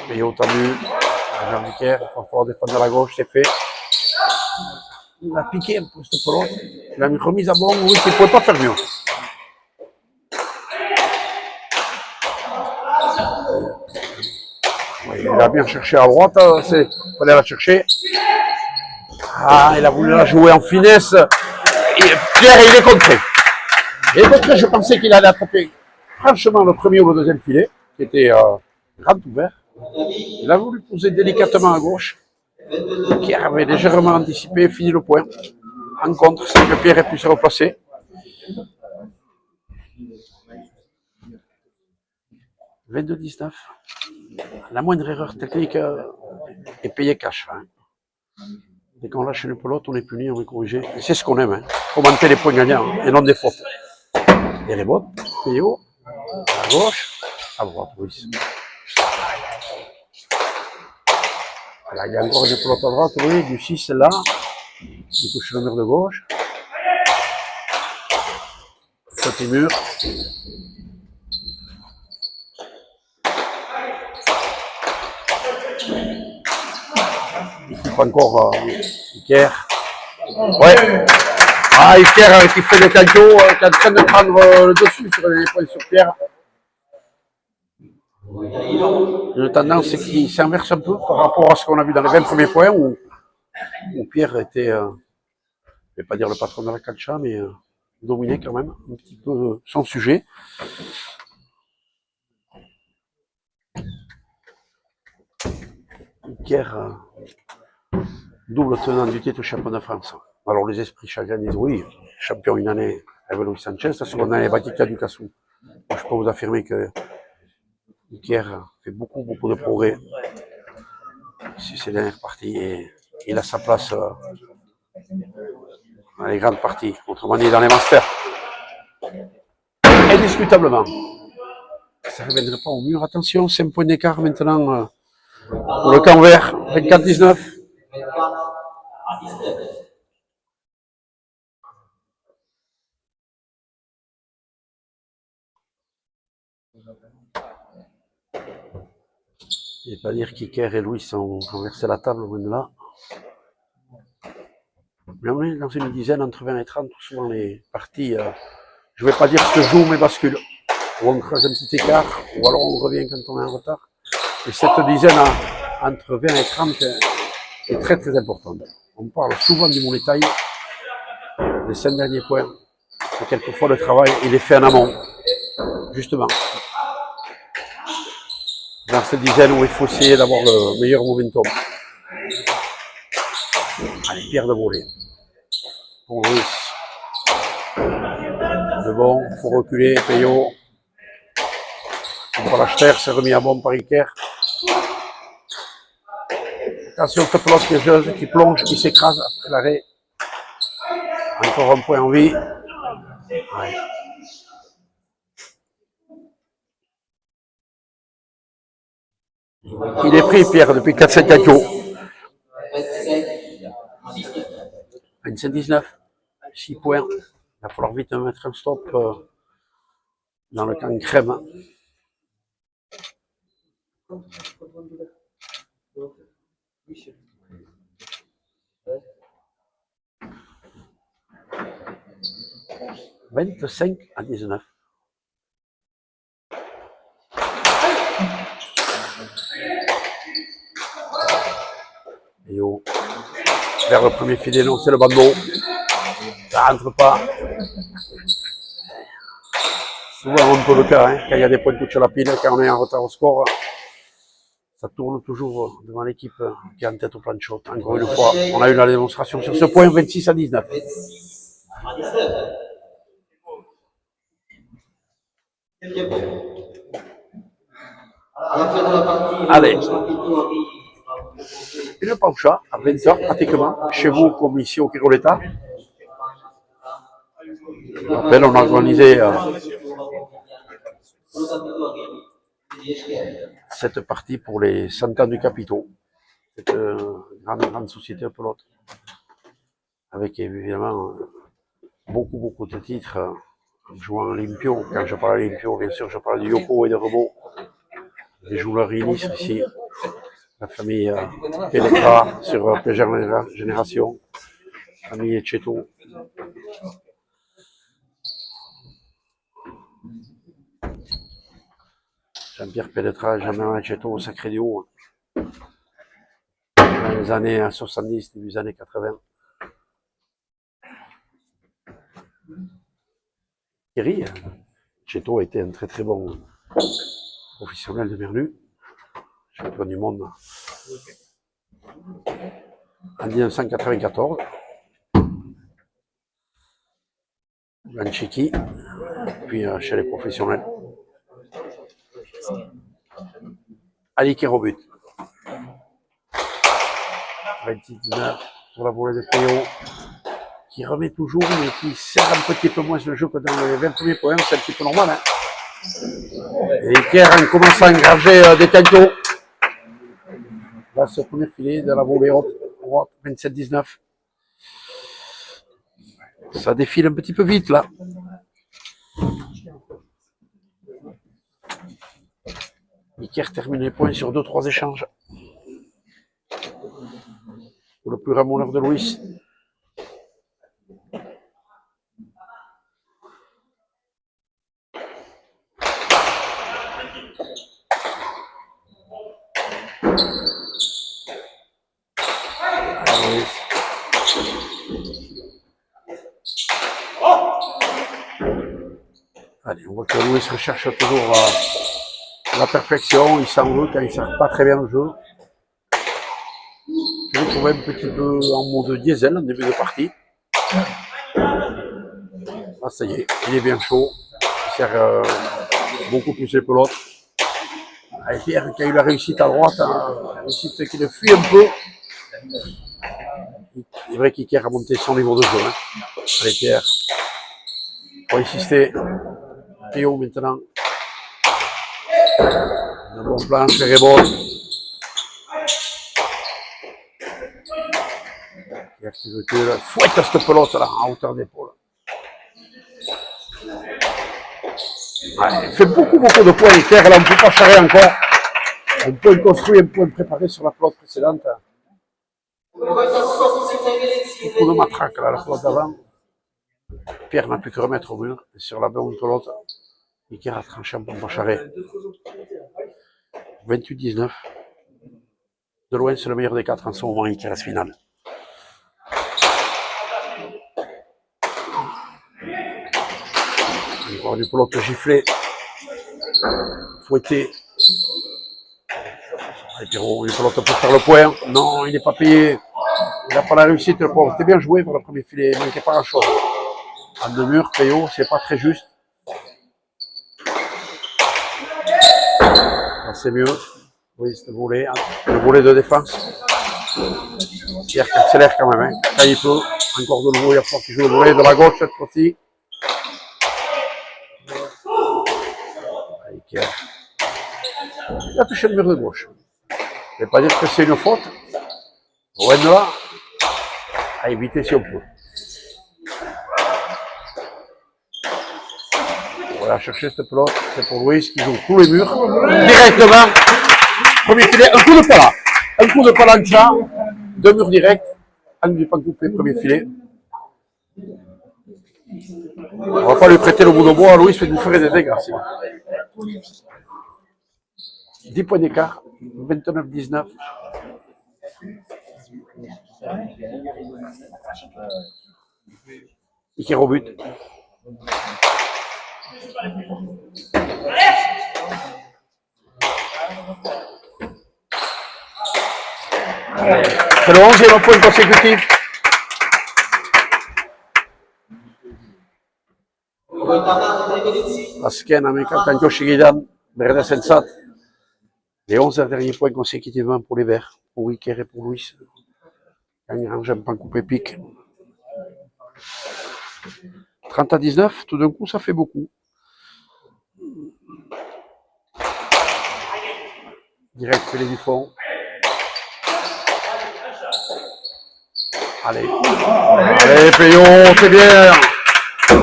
Payot tendu. Jean Iker, il va falloir défendre à la gauche, c'est fait. Il a piqué un peu cette pelote. Il a mis remise à bon, oui, il ne pouvait pas faire mieux. Oui, il a bien cherché à droite, il fallait la chercher. Ah, il a voulu la jouer en finesse. Et Pierre, il est contré. Il est contré, je pensais qu'il allait attraper franchement le premier ou le 2e filet, qui était grand ouvert. Il a voulu poser délicatement à gauche. Pierre avait légèrement anticipé, fini le point. En contre, c'est que Pierre ait pu se replacer. « 22-19. La moindre erreur technique est payée cash. Hein. Dès qu'on lâche une pelote, on est puni, on est corrigé. Et c'est ce qu'on aime, hein. Commenter les points gagnants hein, et non des fautes. Et les bottes, Payot, à gauche, à droite, oui. Voilà, il y a encore une pelote à droite, oui, du 6 là. Il touche le mur de gauche. Petit mur. Il coupe encore Iker. Ouais. Ah, Iker qui fait le canto, qui est en train de prendre le dessus sur les points sur Pierre. Une tendance qui s'inverse un peu par rapport à ce qu'on a vu dans les 20 premiers points où Pierre était, je ne vais pas dire le patron de la cancha, mais dominait quand même un petit peu son sujet. Iker, double tenant du titre champion de France. Alors les esprits chagrins disent oui, champion une année avec Louis Sanchez, la seconde année Batika Ducassou. Je peux vous affirmer que Iker fait beaucoup de progrès sur ces dernières parties et il a sa place dans les grandes parties, autrement dit dans les masters. Indiscutablement. Ça ne reviendrait pas au mur. Attention, 5 points d'écart maintenant pour le camp vert, 24-19. Je ne vais pas dire qu'Iker et Louis ont renversé la table loin de là. Mais on est dans une dizaine entre 20 et 30, souvent les parties, je ne vais pas dire se jouent mais basculent. Ou on creuse un petit écart, ou alors on revient quand on est en retard. Et cette dizaine entre 20 et 30 est très très importante. On parle souvent du Money Time, les 5 derniers points. Et quelquefois le travail, il est fait en amont, justement. Dans cette dizaine où il faut essayer d'avoir le meilleur momentum. Allez, Pierre de volée. Pour Louis. De bon, il faut reculer, Payot. Pour l'acheter, c'est remis à bon par Iker. Attention, cette pelote piégeuse qui plonge, qui s'écrase après l'arrêt. Encore un point en vie. Ouais. Il est pris, Pierre, depuis 4-5 cadeaux. 25-19. 6 points. Il va falloir vite mettre un stop dans le camp crème. « 25-19. Et oh, vers le premier filet, non, c'est le bandeau. Ça rentre pas. Souvent un peu le cas, hein, quand il y a des points sur la pile, quand on est en retard au score, ça tourne toujours devant l'équipe qui est en tête au plan de shot. Encore une fois, on a eu la démonstration sur ce point, 26-19. Allez. Et le Paucha, à 20h pratiquement, chez vous comme ici au Kiroleta. Je rappelle, on a organisé cette partie pour les 100 ans du Capitaux. Cette grande société de pelote. Avec évidemment beaucoup de titres en jouant à l'Olympio. Quand je parle d'Olympio, bien sûr, je parle du Yoko et de Rebo. Les joueurs illustres ici. La famille Penetra sur plusieurs générations. La famille Etcheto. Jean-Pierre Penetra, Jean-Marie Etcheto au sacré duo. Dans les années 70, début des années 80. Thierry, Etcheto était un très bon professionnel de Bernu. Champion du monde en 1994. En Tchéquie, puis chez les professionnels. Ali qui rebute. 29 pour la volée de Payot, qui remet toujours, mais qui serre un petit peu moins le jeu que dans les 20 premiers points. C'est un petit peu normal. Hein. Et Iker commence à engager des cantos. Là, ce premier filet de la volée haute, 27-19. Ça défile un petit peu vite là. Iker termine les points sur 2-3 échanges. Pour le plus ramoneur de Louis. Allez, on voit que Louis recherche toujours la perfection. Il s'en veut quand il ne sert pas très bien le jeu. Je l'ai trouvé un petit peu en mode diesel en début de partie. Ah, ça y est, il est bien chaud. Il sert beaucoup plus les pelotes. Et Pierre, qui a eu la réussite à droite, la réussite qui le fuit un peu. C'est vrai qu'Iker a monté son niveau de jeu. Hein. Allez, Pierre. Pour insister. Théo maintenant. Un bon plan, très bon. Pierre qui recule, fouette cette pelote là, en hauteur d'épaule. Ouais, il fait beaucoup de points Iker, là on ne peut pas charrer encore. Un point construit, un point préparé sur la pelote précédente. Beaucoup de matraque là, la pelote d'avant. Pierre n'a plus que remettre au mur. Et sur la bonne pelote, Iker a tranché en pompe charré. 28-19. De loin, c'est le meilleur des quatre en ce moment, Iker reste finale. Encore une pelote giflée. Fouettée. Et Pierrot, une pelote pour faire le point. Non, il n'est pas payé. Il n'a pas la réussite, le pauvre. C'était bien joué pour le premier filet. Il ne manquait pas grand-chose. En deux murs, Payot, c'est pas très juste. C'est mieux. Oui, c'est le volet de défense. Pierre qui accélère quand même, hein. Quand il peut. Encore de nouveau, il y a fort qui joue le volet de la gauche cette fois-ci. Il a touché le mur de gauche. Je ne vais pas dire que c'est une faute. Loin de là, à éviter si on peut. Voilà, chercher cette pelote, c'est pour Louis qui joue tous les murs. Directement, premier filet, un coup de pala. Un coup de palancha, deux murs directs, angle du pan coupé, premier filet. On ne va pas lui prêter le bout de bois à Louis, fait nous faire des dégâts. 10 points d'écart, 29-19. Iker au but. C'est le 11e point consécutif. Azken ameka kanko segidan berde zentzat. Les 11 derniers points consécutivement pour les Verts, pour Iker et pour Louis. Gagnant un pan coupé pique. 30-19, tout d'un coup, ça fait beaucoup. Direct filet du fond. Allez. Allez, Payot, c'est bien.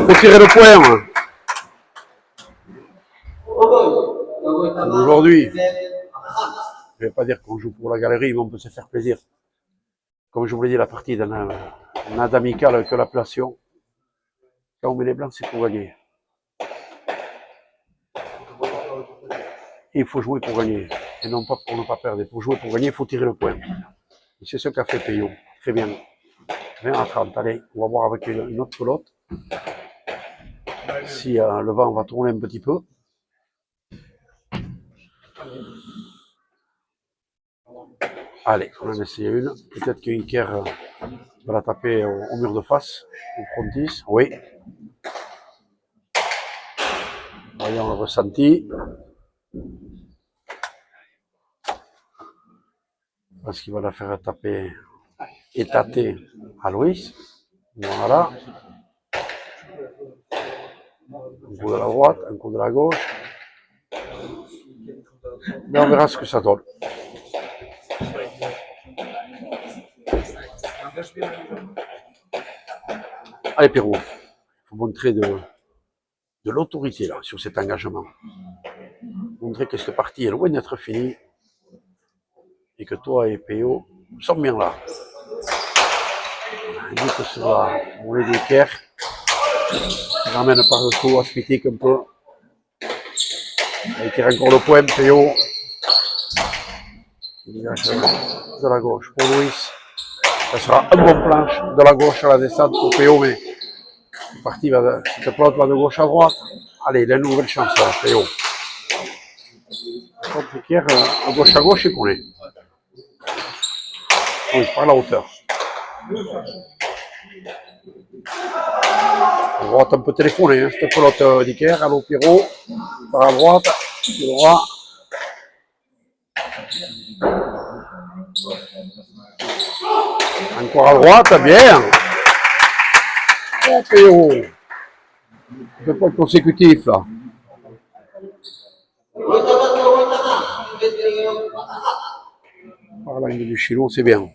Faut tirer le point. Aujourd'hui, je ne vais pas dire qu'on joue pour la galerie, mais on peut se faire plaisir. Comme je vous l'ai dit, la partie n'a d'amical que l'appellation. Quand on met les blancs, c'est pour gagner. Et il faut jouer pour gagner, et non pas pour ne pas perdre. Pour jouer pour gagner, il faut tirer le point. Et c'est ce qu'a fait Payot. Très bien. 20-30, allez, on va voir avec une autre pelote. Si le vent va tourner un petit peu. Allez, on en essaye une. Peut-être que Iker va la taper au mur de face, au frontis. Oui. Voyons le ressenti. Parce qu'il va la faire taper et tâter à Louis. Voilà. Un coup de la droite, un coup de la gauche. Mais on verra ce que ça donne. Allez Pierrot, il faut montrer de l'autorité là sur cet engagement. Montrer que cette partie est loin d'être finie et que toi et Payot sont bien là. On dit que sur la volée d'Iker, il ramène par-dessous, asphytique un peu. Il tire encore le point, Payot. Il dégage de la gauche pour Louis. Ça sera un bon planche de la gauche à la descente pour Payot, mais cette pelote va de gauche à droite. Allez, il a une nouvelle chance, là, Payot. Contre Iker, à gauche, il connaît. Oui, par la hauteur. À droite, un peu téléphoné, hein, cette pelote d'Iker. Allô, Pierrot. Par la droite, du droit. Encore à droite, bien. Oh, Pierrot. Deux points consécutifs, là. Par l'angle du Chilo, c'est bien.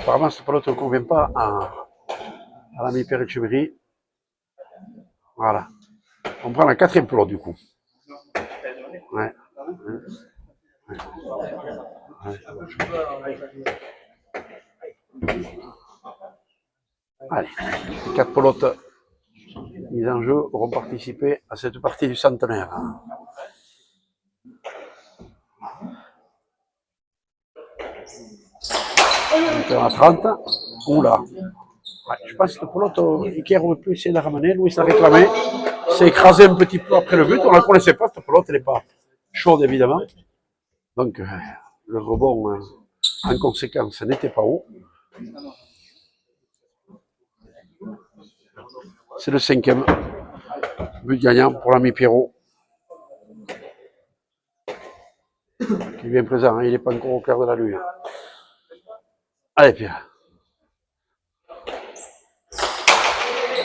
apparemment, cette pelote ne convient pas à l'ami Pierre Echeverry. Voilà. On prend la 4e pelote du coup. Ouais. Ouais. Allez, les 4 pelotes mises en jeu auront participé à cette partie du centenaire. À 30. Oula. Ouais, je pense que cette pelote, Iker aurait pu essayer de la ramener. Louis l'a réclamé. S'est écrasé un petit peu après le but. On ne la connaissait pas, cette pelote. Elle n'est pas chaude, évidemment. Donc, le rebond, en conséquence, n'était pas haut. C'est le 5e but gagnant pour l'ami Pierrot. Qui est bien présent, hein, il n'est pas encore au clair de la lune. Allez Pierre.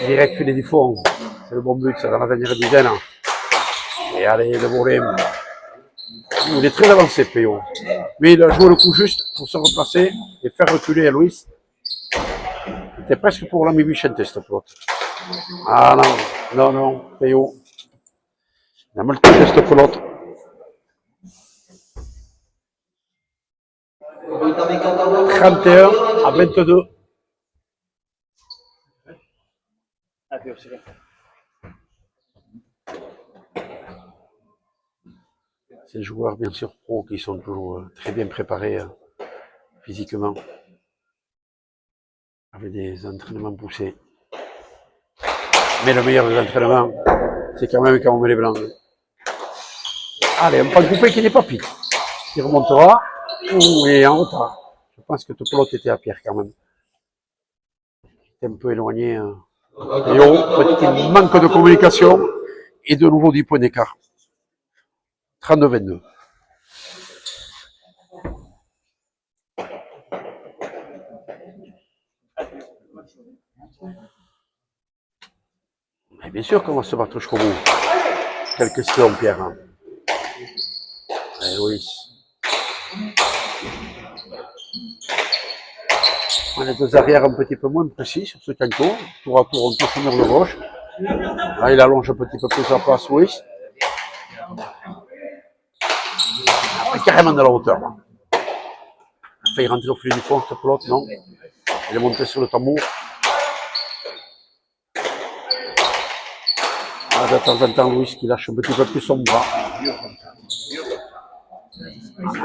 Direct filet du fond. C'est le bon but, ça, dans la dernière dizaine. Et allez, le volet. Il est très avancé, Péo. Mais il a joué le coup juste pour se replacer et faire reculer Louis. C'était presque pour l'ami Vicente, cette pelote. Ah non, Péo. Il a mal touché cette pelote. 31 à 22. Ces joueurs, bien sûr, pro, qui sont toujours très bien préparés physiquement, avec des entraînements poussés. Mais le meilleur des entraînements, c'est quand même quand on met les blancs. Allez, un pan coupé qui n'est pas pique. Il remontera. Ouh, il est en retard. Je pense que toute pelote était à Pierre quand même. Il est un peu éloigné. Et petit manque de communication. Et de nouveau 10 points d'écart. 32-22. Et bien sûr qu'on va se battre jusqu'au bout. Quelle question, Pierre. Eh oui. On est deux arrières un petit peu moins précis sur ce canto. Tour à tour, on touche au mur de gauche. Là, il allonge un petit peu plus sa place, oui. Carrément de la hauteur. Là. Il a failli rentrer au filet du fond, cette pelote, non. Il est monté sur le tambour. Ah, de temps en temps, Louis qui lâche un petit peu plus son bras.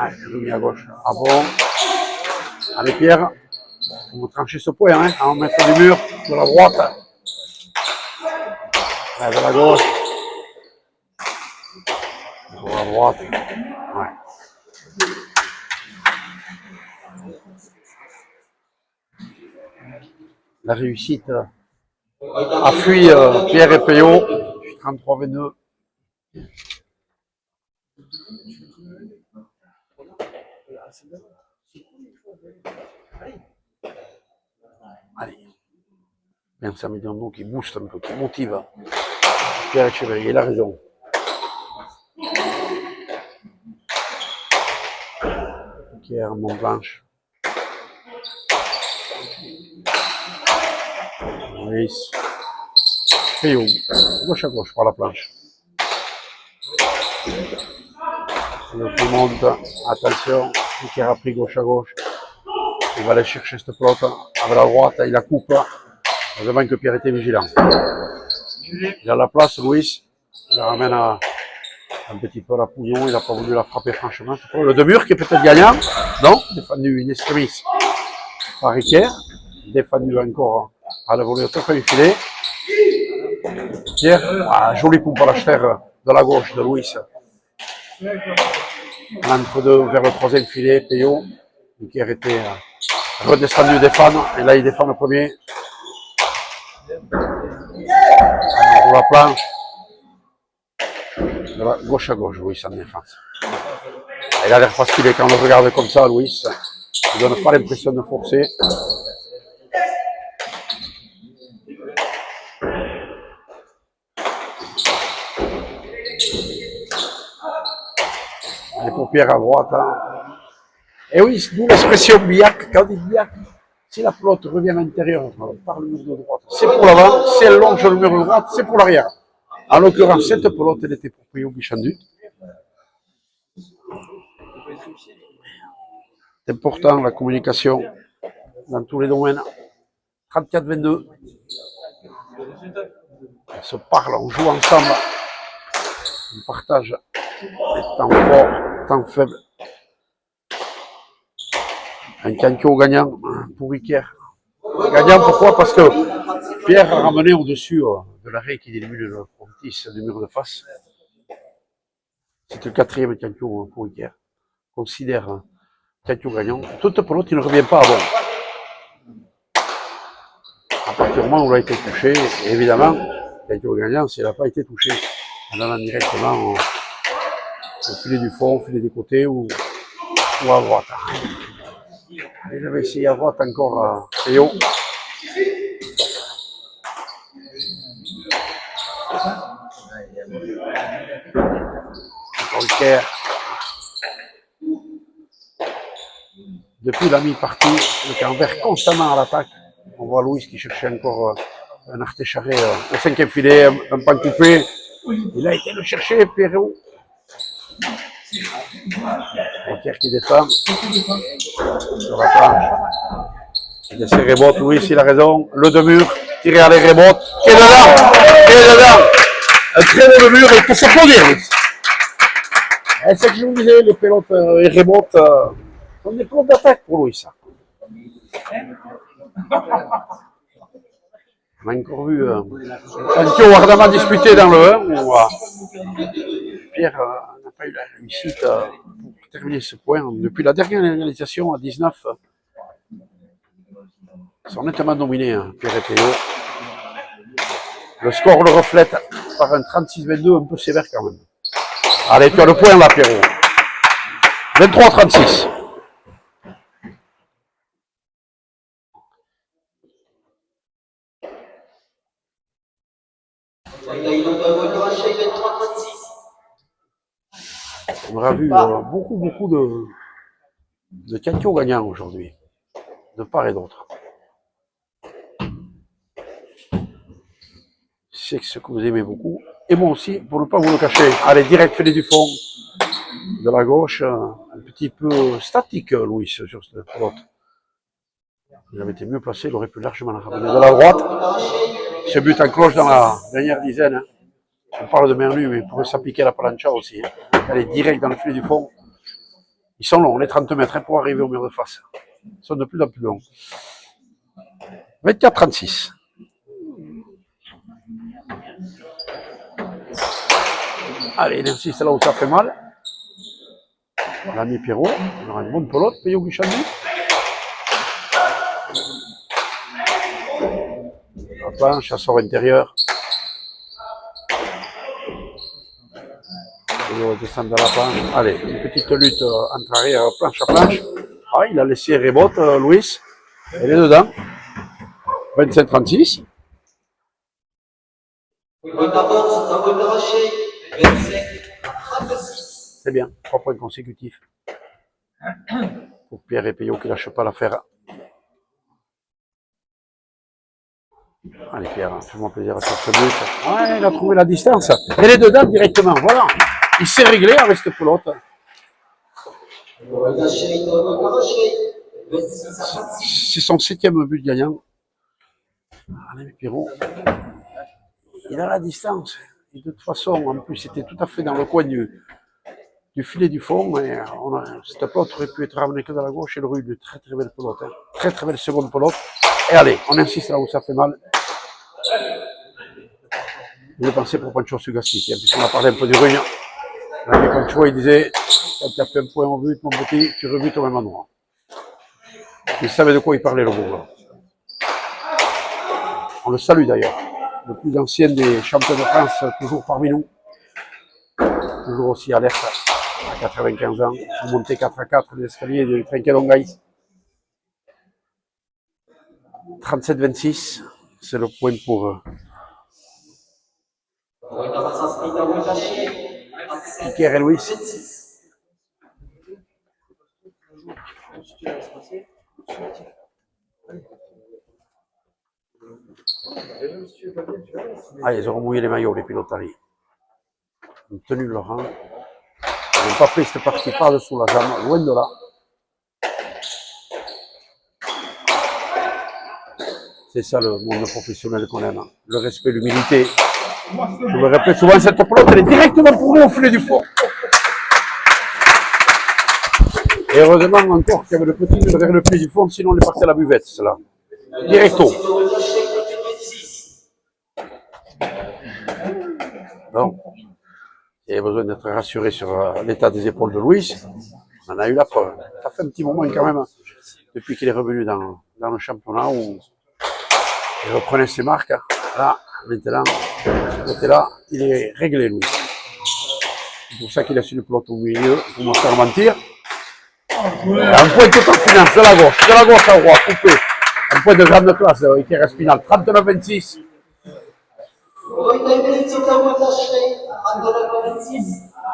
Ah, je l'ai mis à gauche. Ah bon. Allez, Pierre. On va trancher ce point, hein, en mettant du mur de la droite. Ouais, de la gauche. De la droite. Ouais. La réussite a fui Pierre et Péo. 33-22. Allez. Bien, ça met donc qui booste un peu, qui motive. Pierre Echeverry, il a raison. Pierre, mon planche. Oui. Péo, gauche à gauche par la planche. Péo qui monte, attention, Pierre a pris gauche à gauche. Il va aller chercher cette pelote avec la droite, il la coupe. Heureusement que Pierre était vigilant. Il a la place, Louis. Il la ramène à un petit peu à la pouillon. Il n'a pas voulu la frapper franchement. Le Demur qui est peut-être gagnant. Non, défendu in extremis par Iker. Défendu encore à la volée au top du filet. Pierre, joli pompe à l'acheter de la gauche de Louis. L'entre-deux vers le troisième filet, Péo. Iker était redescendu défendre. Et là, il défend le premier. On la planche. De la gauche à gauche, Louis en défense. Il a l'air facile quand on le regarde comme ça, Louis. Il ne donne pas l'impression de forcer. Les paupières à droite. Hein. Et oui, d'où l'expression biac. Quand on dit biac, Si la pelote revient à l'intérieur par le mur de droite, c'est pour l'avant. Si elle longe le mur de droite, c'est pour l'arrière. En l'occurrence, cette pelote, elle était pour Pio Guichandu. C'est important la communication dans tous les domaines. 34-22. On se parle, on joue ensemble. On partage les temps forts, temps faibles. Un Cancio gagnant pour Iker. Gagnant pourquoi? Parce que Pierre a ramené au-dessus de l'arrêt qui élimine le frontis du mur de face. C'est le quatrième Cancio pour Iker. Considère Cancio gagnant. Toute pelote, il ne revient pas à bon. À partir du moment où il a été touché, et évidemment, Cancio gagnant, s'il n'a pas été touché, en allant directement au filet du fond, au filet des côtés ou à droite. Il avait essayé à droite encore Théo. Iker. Depuis la mi-partie, le camp vert constamment à l'attaque. On voit Louis qui cherchait encore un artécharé au cinquième filet, un pan coupé. Il a été le chercher, Pierrot. Iker qui défend. Sur la planche. Il a ses rebotes, Louis, il a raison. Le de mur, tiré à les rebotes. Qui est dedans? Qui est dedans? Un très beau mur, il peut s'applaudir, Louis. C'est ce que je vous disais, les pelotes et rebotes sont des pelotes d'attaque pour Louis, ça. On a encore vu Cancio ardemment disputé dans le 1 où Pierre n'a pas eu la réussite pour terminer ce point. Depuis la dernière réalisation à 19, ils sont nettement dominés, Pierre et Théo. Le score le reflète par un 36-22 un peu sévère quand même. Allez, tu as le point là, Pierrot. 23-36. On aura vu beaucoup de Cancio gagnants aujourd'hui, de part et d'autre. C'est ce que vous aimez beaucoup. Et moi aussi, pour ne pas vous le cacher. Allez, direct filet du fond. De la gauche, un petit peu statique, Louis, sur cette pelote. Il avait été mieux placé, il aurait pu largement la ramener de la droite. Ce but en cloche dans la dernière dizaine. Hein. On parle de main nue, mais il pourrait s'appliquer à la plancha aussi. Hein. Elle est direct dans le filet du fond. Ils sont longs, les 30 mètres, hein, pour arriver au mur de face. Ils sont de plus en plus longs. 24-36. Allez, il insiste là où ça fait mal. L'ami Pierrot, il aura une bonne pelote, Pio Guichandu. La planche, ça sort intérieur. Il va descendre dans la planche. Allez, une petite lutte entre arrière, planche à planche. Ah, il a laissé rebote, Louis. Elle est dedans. 25-36. C'est bien, 3 points consécutifs. Pour Pierre et Pio qui ne lâchent pas l'affaire. Allez Pierre, fais-moi plaisir sur ce but. Ouais, il a trouvé la distance. Elle est dedans directement, voilà. Il s'est réglé avec cette pelote. C'est son 7e but gagnant. Allez Pierrot. Il a la distance. Et de toute façon, en plus, c'était tout à fait dans le coin du filet du fond. Mais cette pelote aurait pu être ramenée que dans la gauche. Et le rue, une très très belle pelote. Hein. Très très belle seconde pelote. Et allez, on insiste là où ça fait mal. Je pensais pour Pancho Sugassi, puisqu'on a parlé un peu du Rune. L'ami Pancho, il disait, quand tu as fait un point au but, mon petit, tu rebutes au même endroit. Il savait de quoi il parlait, le bourgeois. On le salue d'ailleurs. Le plus ancien des champions de France, toujours parmi nous. Toujours aussi alerte, à 95 ans. Monté 4-4 les escaliers de Trinquelongaï. 37-26, c'est le point pour Iker et Louis. Ah, ils auront mouillé les maillots, les pilotes Ali. Ils ont tenu leur rang. Ils n'ont pas pris cette partie par-dessous la jambe, loin de là. C'est ça le monde professionnel qu'on aime. Le respect, l'humilité. Je me répète souvent, cette pelote, elle est directement pour nous au filet du fond. Et heureusement encore qu'il y avait le petit mur vers le filet du fond, sinon on est parti à la buvette, cela. Directo. Donc, il y avait besoin d'être rassuré sur l'état des épaules de Louis. On en a eu la preuve. Ça fait un petit moment quand même, depuis qu'il est revenu dans le championnat, où il reprenait ses marques. Là, maintenant, de ce côté-là, il est réglé, Louis. C'est pour ça qu'il a su le peloton au milieu, pour me faire mentir. Un point tout en finance, de la gauche à droite, coupé. Un point de grande classe, Iker Espinal, 39-26.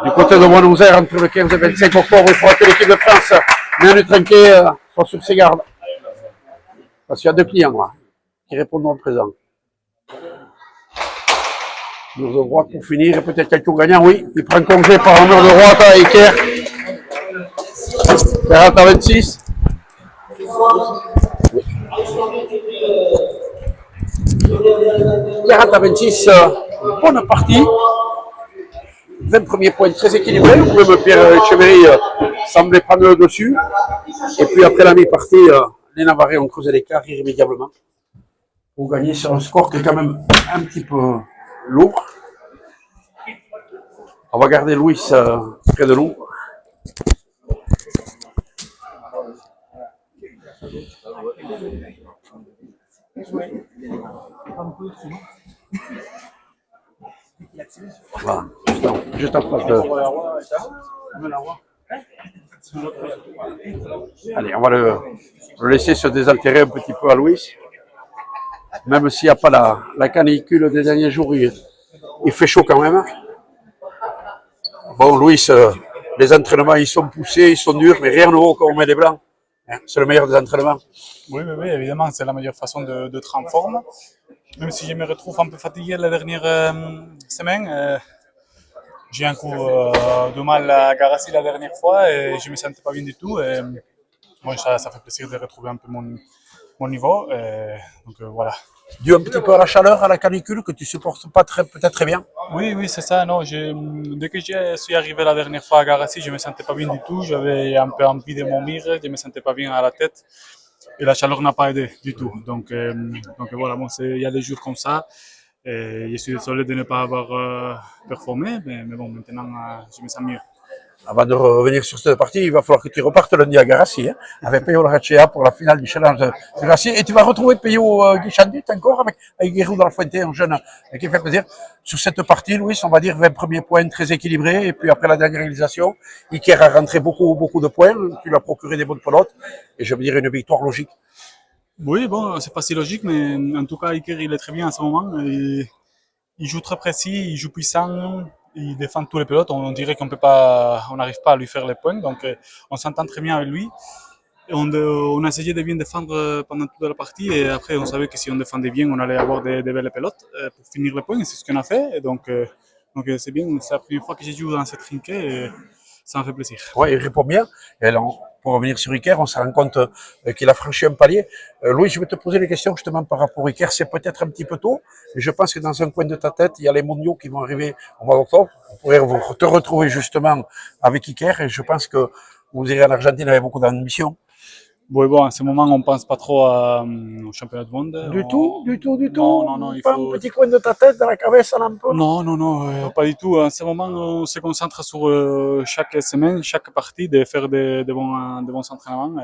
Du côté de Buenos Aires, entre le 15 et 25 octobre, il faudra que l'équipe de France, Manu Trinquet, soit sur ses gardes. Parce qu'il y a 2 clients là, qui répondront présent. Mur de droite pour finir, et peut-être quelques gagnants, oui. Il prend congé par un mur de droite à Iker. 40-26. 40-26, bonne partie. 20 premiers points très équilibrés, où même Pierre Echeverry semblait prendre le dessus. Et puis après la mi-partie, les Navarrais ont creusé l'écart irrémédiablement pour gagner sur un score qui est quand même un petit peu lourd. On va garder Louis près de nous. Voilà, juste en face de... Allez, on va le laisser se désaltérer un petit peu à Louis. Même s'il n'y a pas la canicule des derniers jours, il fait chaud quand même. Bon, Louis, les entraînements, ils sont poussés, ils sont durs, mais rien ne vaut quand on met des blancs. C'est le meilleur des entraînements. Oui, évidemment, c'est la meilleure façon d'être en forme. Même si je me retrouve un peu fatigué la dernière semaine, j'ai un coup de mal à Garassi la dernière fois et je ne me sentais pas bien du tout. Et, bon, ça fait plaisir de retrouver un peu mon niveau. Donc voilà. Dû un petit peu à la chaleur, à la canicule, que tu supportes pas peut-être très bien. Oui, c'est ça. Non, dès que je suis arrivé la dernière fois à Garassi, je ne me sentais pas bien du tout. J'avais un peu envie de vomir, je ne me sentais pas bien à la tête. Et la chaleur n'a pas aidé du tout. Donc voilà, bon, il y a des jours comme ça. Et je suis désolé de ne pas avoir performé, mais bon, maintenant, je me sens mieux. Avant de revenir sur cette partie, il va falloir que tu repartes lundi à Garassi, hein, avec Peyo Larrachea pour la finale du challenge de Garassi. Et tu vas retrouver Peyo Guichandit encore avec Guérou dans la Fuente, un jeune qui fait plaisir. Sur cette partie, Louis, on va dire 20 premiers points très équilibrés. Et puis après la dernière réalisation, Iker a rentré beaucoup de points. Tu lui as procuré des bonnes pelotes. Et je veux dire une victoire logique. Oui, bon, c'est pas si logique, mais en tout cas, Iker, il est très bien en ce moment. Il joue très précis, il joue puissant. Il défend tous les pilotes. On dirait qu'on n'arrive pas à lui faire les points. Donc, on s'entend très bien avec lui. Et on a essayé de bien défendre pendant toute la partie. Et après, on savait que si on défendait bien, on allait avoir des belles pilotes pour finir les points. Et c'est ce qu'on a fait. Et donc c'est bien. C'est la première fois que je joue dans cette trinquet. Et ça me fait plaisir. Oui, il répond bien. Et alors, pour revenir sur Iker, on se rend compte qu'il a franchi un palier. Louis, je vais te poser des questions justement par rapport à Iker. C'est peut-être un petit peu tôt, mais je pense que dans un coin de ta tête, il y a les mondiaux qui vont arriver au mois d'octobre. On pourrait te retrouver justement avec Iker et je pense que vous irez en Argentine avec beaucoup d'ambition. Bon, à ce moment, on ne pense pas trop au championnat du monde. Du tout. Non, il pas faut... un petit coin de ta tête, dans la cabeza, là, un peu. Non, pas du tout. À ce moment, on se concentre sur chaque semaine, chaque partie, de faire des bons entraînements.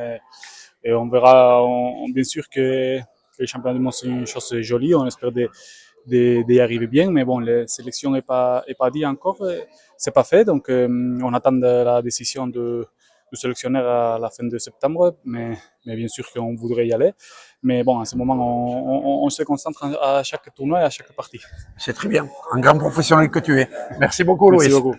Et on verra, bien sûr que le championnat du monde, c'est une chose jolie. On espère d'y arriver bien. Mais bon, les sélections n'est pas dit encore. C'est pas fait. Donc, on attend la décision du sélectionneur à la fin de septembre, mais bien sûr qu'on voudrait y aller. Mais bon, à ce moment, on se concentre à chaque tournoi et à chaque partie. C'est très bien. Un grand professionnel que tu es. Merci beaucoup, Louis. Merci beaucoup.